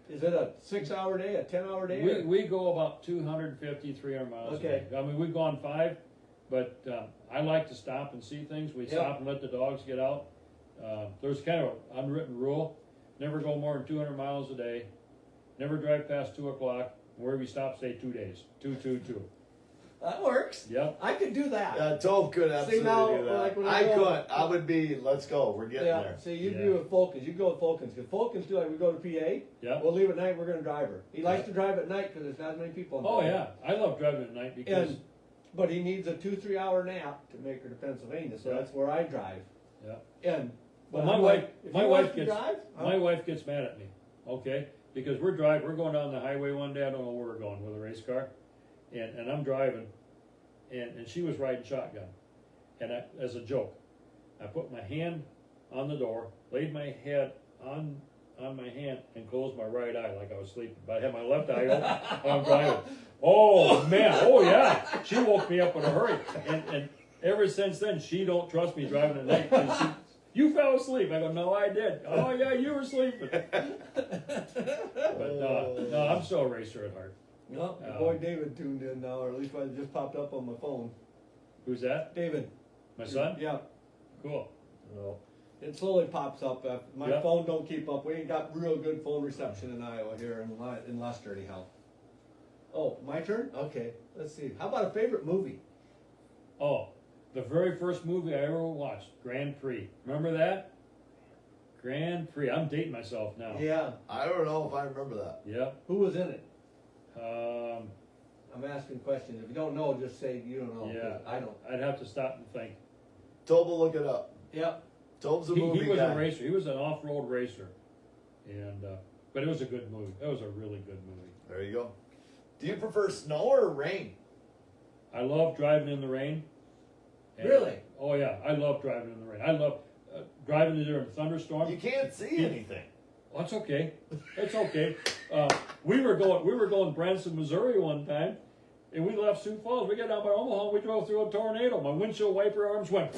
Is it a 6-hour day, a 10-hour day? or- We go about 250, 300 miles. Okay. A day. I mean, we've gone 5, but I like to stop and see things. We Yep. stop and let the dogs get out. There's kind of an unwritten rule: never go more than 200 miles a day. Never drive past 2 o'clock. Where we stop, stay 2 days. 2. That works. Yep. I could do that. Tove could absolutely now, do that. like when I I go- couldn't. I would be, let's go. We're getting Yeah. there. See, you'd Yeah. be with Fulkins. You go with Fulkins because Fulkins do like we go to PA. Yep. We'll leave at night. We're gonna drive her. He likes to drive at night because there's not as many people. On the Oh road. yeah, I love driving at night because But he needs a 2-3 hour nap to make her to Pennsylvania, so Yeah. that's where I drive. Yeah. And Well, but my I'm wife- like, if my he wife wants to gets- drive, my wife gets mad at me. Okay, because we're going down the highway one day. I don't know where we're going with a race car, and I'm driving, and she was riding shotgun, and as a joke, I put my hand on the door, laid my head on my hand, and closed my right eye like I was sleeping. But I had my left eye open while I'm driving. Oh man, oh yeah, she woke me up in a hurry, and ever since then she don't trust me driving at night. 'Cause you fell asleep. I go, no, I did. Oh yeah, you were sleeping. But no, I'm still a racer at heart. No, your boy David tuned in now, or at least it just popped up on my phone. Who's that? David. My son? Yeah. Cool. No. It slowly pops up. My Yeah. phone don't keep up. We ain't got real good phone reception in Iowa here in Leicester anyhow. Oh, my turn? Okay, let's see. How about a favorite movie? Oh, the very first movie I ever watched, Grand Prix. Remember that? Grand Prix. I'm dating myself now. Yeah. I don't know if I remember that. Yeah. Who was in it? Um, I'm asking questions. If you don't know, just say you don't know. 'cause Yeah. I don't. I'd have to stop and think. Tob will look it up. Yep. Tob's a He movie was guy. a racer. He was an off-road racer, and but it was a good movie. It was a really good movie. There you go. Do you prefer snow or rain? I love driving in the rain. And- Really? Oh yeah, I love driving in the rain. I love driving during a thunderstorm. You can't see anything. Oh, it's okay. It's okay. We were going Branson, Missouri one time, and we left Sioux Falls. We got down by Omaha. We drove through a tornado. My windshield wiper arms went,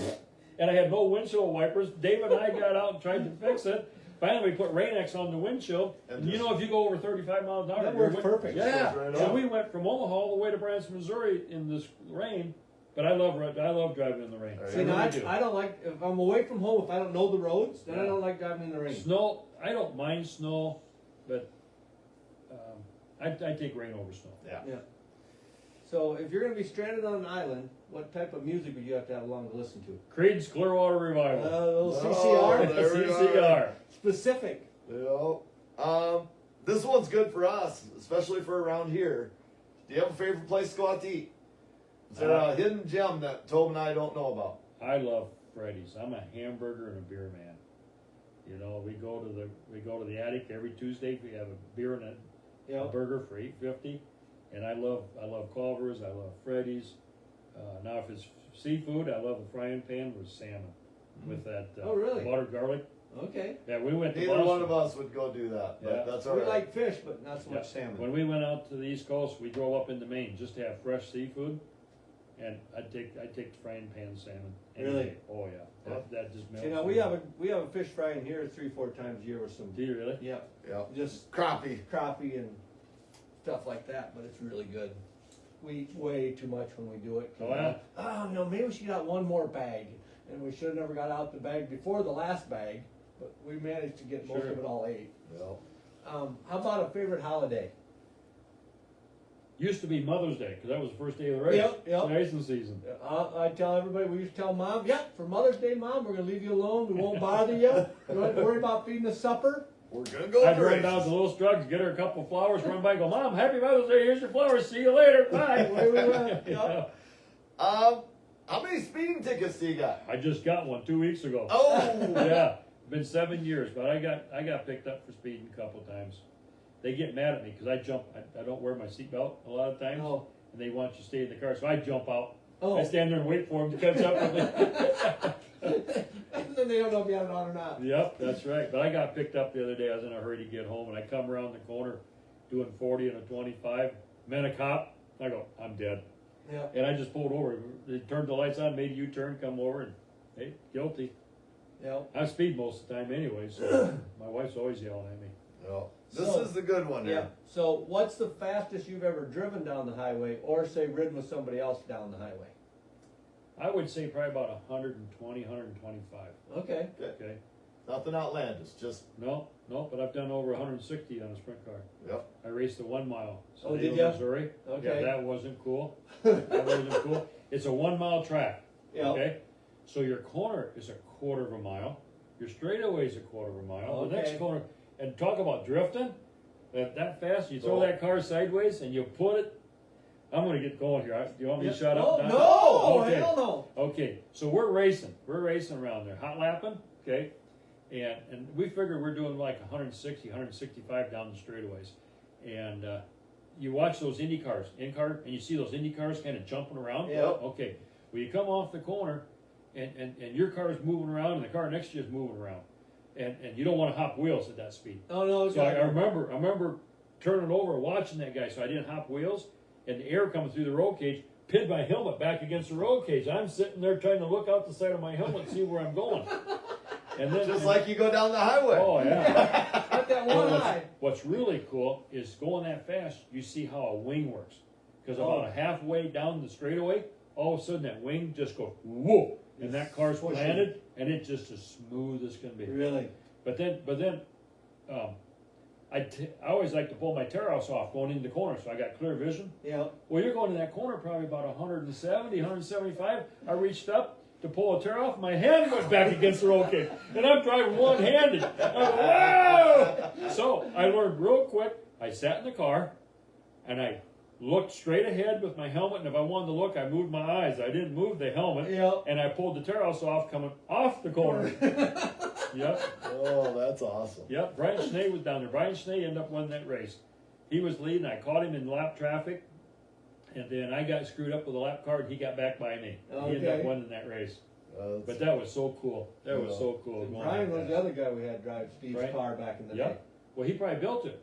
and I had no windshield wipers. Dave and I got out and tried to fix it. Finally, we put Rain-X on the windshield. And you know, if you go over 35 miles an hour, That your works perfect. Yeah. Right So on. we went from Omaha all the way to Branson, Missouri in this rain. But I love driving in the rain. There See, you now, really do. I don't like, if I'm away from home, if I don't know the roads, then I Yeah. don't like driving in the rain. Snow, I don't mind snow, but I take rain over snow. Yeah. Yeah. So if you're gonna be stranded on an island, what type of music would you have to have along to listen to? Creed's Clearwater Revival. Little Oh, CCR? there we CCR. Specific. Yeah. This one's good for us, especially for around here. Do you have a favorite place to go out to eat? Is there a hidden gem that Tob and I don't know about? I love Freddy's. I'm a hamburger and a beer man. You know, we go to the attic every Tuesday. We have a beer and a Yeah. burger for $8.50, and I love Culver's. I love Freddy's. Now, if it's seafood, I love the frying pan with salmon, with that Oh, really? buttered garlic. Okay. Yeah, we went to Neither Boston. one of us would go do that, but Yeah. that's all We right. like fish, but not so Yeah. much salmon. When we went out to the East Coast, we drove up into Maine just to have fresh seafood, and I take the frying pan salmon. any Really? day. Oh yeah, that just melts. See, now we have a fish frying here 3-4 times a year with some, Do you really? yeah, Yeah. just Crappie. crappie and stuff like that, but it's really good. We eat way too much when we do it. Oh, yeah? Oh, no, maybe we should got one more bag, and we should have never got out the bag before the last bag, but we managed to get most Sure. of it all ate. Yeah. How about a favorite holiday? Used to be Mother's Day because that was the first day of the race. Yep. Racing season. I tell everybody, we used to tell Mom, yeah, for Mother's Day, Mom, we're gonna leave you alone, we won't bother you, you don't have to worry about feeding us supper. We're gonna go I'd to run down to races. Little Strugs, get her a couple of flowers, run by, and go, Mom, happy Mother's Day. Here's your flowers. See you later. Bye. Away we went. Yeah. How many speeding tickets do you got? I just got one 2 weeks ago. Oh! Yeah, been 7 years, but I got picked up for speeding a couple times. They get mad at me because I jump. I don't wear my seatbelt a lot of times, Oh. and they want you to stay in the car. So I jump out. Oh. I stand there and wait for them to catch up with me. And then they don't know if you have it on or not. Yep, that's right. But I got picked up the other day. I was in a hurry to get home, and I come around the corner doing 40 and a 25. Met a cop. I go, I'm dead. Yeah. And I just pulled over. They turned the lights on, made a U-turn, come over, and hey, guilty. Yeah. I speed most of the time anyway, so my wife's always yelling at me. Yeah. This So- is the good one Yeah. here. So what's the fastest you've ever driven down the highway or say ridden with somebody else down the highway? I would say probably about 120, 125. Okay. Okay. Nothing outlandish, just, No, but I've done over 160 on a sprint car. yep. I raced a 1 mile. Oh, did Salado, ya? Missouri. Okay. Yeah, that wasn't cool. That wasn't cool. It's a 1 mile track. Yeah. Okay. So your corner is a quarter of a mile. Your straightaway is a quarter of a mile. The next Okay. corner, and talk about drifting. That fast, you throw Oh. that car sideways and you put it. I'm gonna get going here. Do you want me to shut Oh, up? Don? no, Okay. hell no. Okay, so we're racing around there, hot lapping, okay? And we figured we're doing like 160, 165 down the straightaways. And you watch those Indy cars, and you see those Indy cars kind of jumping around. Yep. Okay, well, you come off the corner, and your car is moving around and the car next to you is moving around. And you don't want to hop wheels at that speed. Oh no, So I remember turning over and watching that guy, so I didn't hop wheels, and the air coming through the roll cage pinned my helmet back against the roll cage. I'm sitting there trying to look out the side of my helmet and see where I'm going. And then Just like you go down the highway. oh yeah. got that one eye. What's really cool is going that fast, you see how a wing works. Because Oh. about halfway down the straightaway, all of a sudden that wing just goes whoa, and that car's Swishing. planted, and it's just as smooth as can be. Really? But then, I always like to pull my tear house off going into the corner, so I got clear vision. Yeah. Well, you're going in that corner probably about 170, 175. I reached up to pull a tear off, my hand went back against the roll cage, and I'm driving one-handed. Whoa! So I learned real quick. I sat in the car, and I looked straight ahead with my helmet, and if I wanted to look, I moved my eyes. I didn't move the helmet, Yeah. and I pulled the tear house off coming off the corner. Yep. Oh, that's awesome. Yep, Brian Schnee was down there. Brian Schnee ended up winning that race. He was leading. I caught him in lap traffic, and then I got screwed up with a lap car, and he got back by me. He ended up Okay. winning that race. That's- But that was so cool. That was so cool. And going Brian like was that. the other guy we had drive Steve's Right. car back in the day. Yep. Well, he probably built it.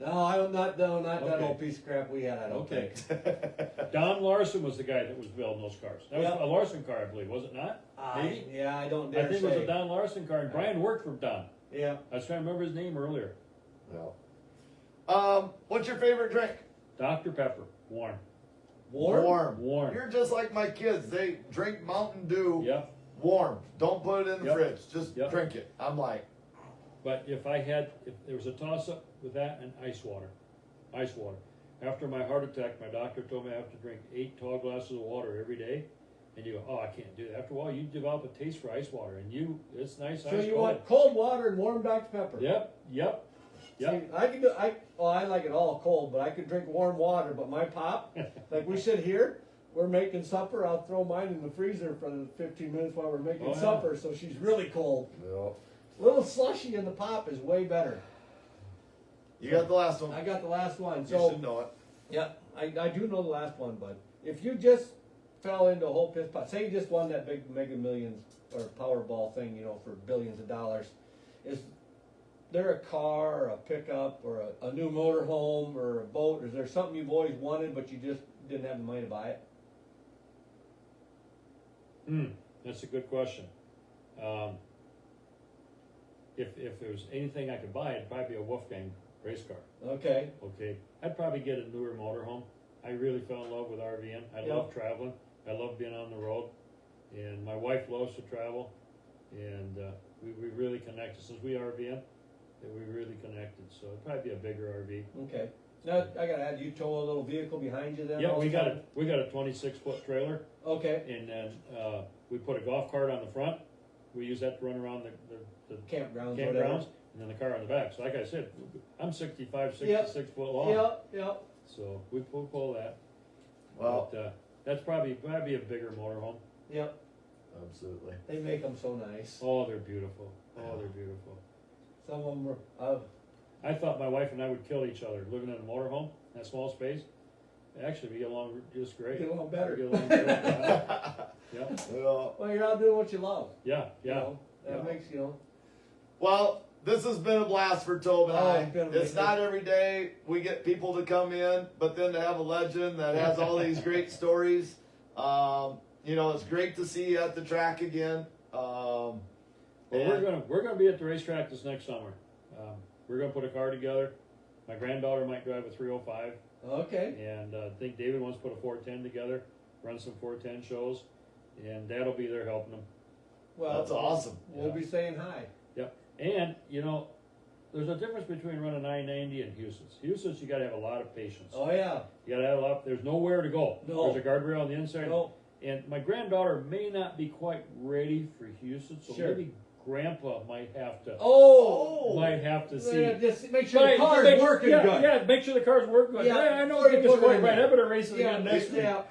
No, I don't not that Okay. old piece of crap we had. I don't Okay. think. Don Larson was the guy that was building those cars. That was Yep. a Larson car, I believe, was it not? Maybe? Yeah, I don't I dare think say. it was a Don Larson car, and Brian worked for Don. Yeah. I was trying to remember his name earlier. Yeah. What's your favorite drink? Dr. Pepper, warm. Warm? Warm. You're just like my kids. They drink Mountain Dew Yep. warm. Don't put it in the Yep. fridge. Just Yep. drink it. I'm like, But if there was a toss-up with that and ice water. After my heart attack, my doctor told me I have to drink 8 tall glasses of water every day. And you go, oh, I can't do that. After a while, you develop a taste for ice water, and it's nice So ice you cold. want cold water and warm Dr. Pepper? Yep. See, I can do. I like it all cold, but I could drink warm water. But my pop, like we sit here, we're making supper. I'll throw mine in the freezer for the 15 minutes while we're making Oh, yeah. supper, so she's really cold. no. A little slushy in the pop is way better. You got the last one. I got the last one. You So should know it. yeah, I do know the last one, but if you just fell into a whole piss pot, say you just won that big Mega Millions or Powerball thing, for billions of dollars, is there a car or a pickup or a new motorhome or a boat? Is there something you've always wanted but you just didn't have the money to buy it? That's a good question. If there was anything I could buy, it'd probably be a Wolfgang race car. Okay. Okay, I'd probably get a newer motorhome. I really fell in love with RVing. I Yeah. love traveling. I love being on the road, and my wife loves to travel, and we really connected since we RVing. We really connected, so it'd probably be a bigger RV. Okay. Now I gotta add, you tow a little vehicle behind you then? Yeah, all we the got time? a 26-foot trailer, Okay. and then we put a golf cart on the front. We use that to run around the Campgrounds, campgrounds, whatever. and then the car on the back. So like I said, I'm 65, Yep. 66 foot long. Yeah. So we pull that. Well, But that's probably a bigger motorhome. Yeah. absolutely. They make them so nice. Oh, they're beautiful. Oh, they're beautiful. Some of them were. I thought my wife and I would kill each other living in a motorhome, that small space. Actually, we get along just great. Get along better. We get along great. Yeah, Well, Well, you're out doing what you love. yeah, You yeah. know? That Yeah. makes well, this has been a blast for Tobe and Oh, I. it's been It's amazing. not every day we get people to come in, but then to have a legend that has all these great stories. It's great to see you at the track again. Well, And- we're gonna be at the racetrack this next summer. We're gonna put a car together. My granddaughter might drive a 305, Okay. and I think David wants to put a 410 together, run some 410 shows, and Dad'll be there helping them. Well, That's awesome. We'll Yeah. be saying hi. Yep. And there's a difference between running I-90 and Houston's. Houston's, you gotta have a lot of patience. Oh yeah. You gotta have a lot. There's nowhere to go. No. There's a guardrail on the inside. No. And my granddaughter may not be quite ready for Houston, so Sure. maybe Grandpa might have to Oh. see. Yeah, just make sure Right, the car's make- working yeah, good. Yeah, make sure the car's working good. Yeah, Yeah, I know before you you can put it score in right. there. I better race it Yeah, again next week. yeah.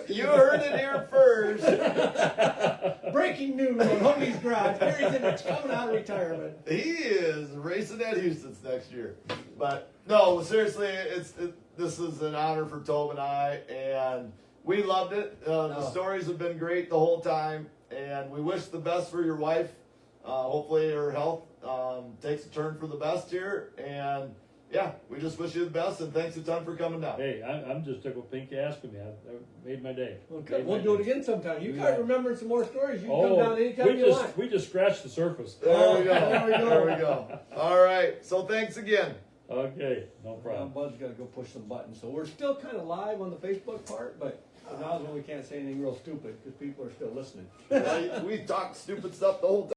You heard it here first. Breaking news on Hoagie's Garage. Barry Zitterich coming out of retirement. He is racing at Houston's next year. But no, seriously, this is an honor for Tobe and I, and we loved it. The Oh. stories have been great the whole time, and we wish the best for your wife. Hopefully her health takes a turn for the best here, and yeah, we just wish you the best, and thanks a ton for coming down. Hey, I'm just tickled pink asking me. I made my day. Okay, Made we'll my do it day. again sometime. You Do guys that. remember some more stories, you can come down anytime we you just want. we just scratched the surface. There we go. There we go. There we go. All right. So thanks again. Okay, no problem. Bud's gotta go push some buttons, so we're still kinda live on the Facebook part, but now's when we can't say anything real stupid, cause people are still listening. We talked stupid stuff the whole time.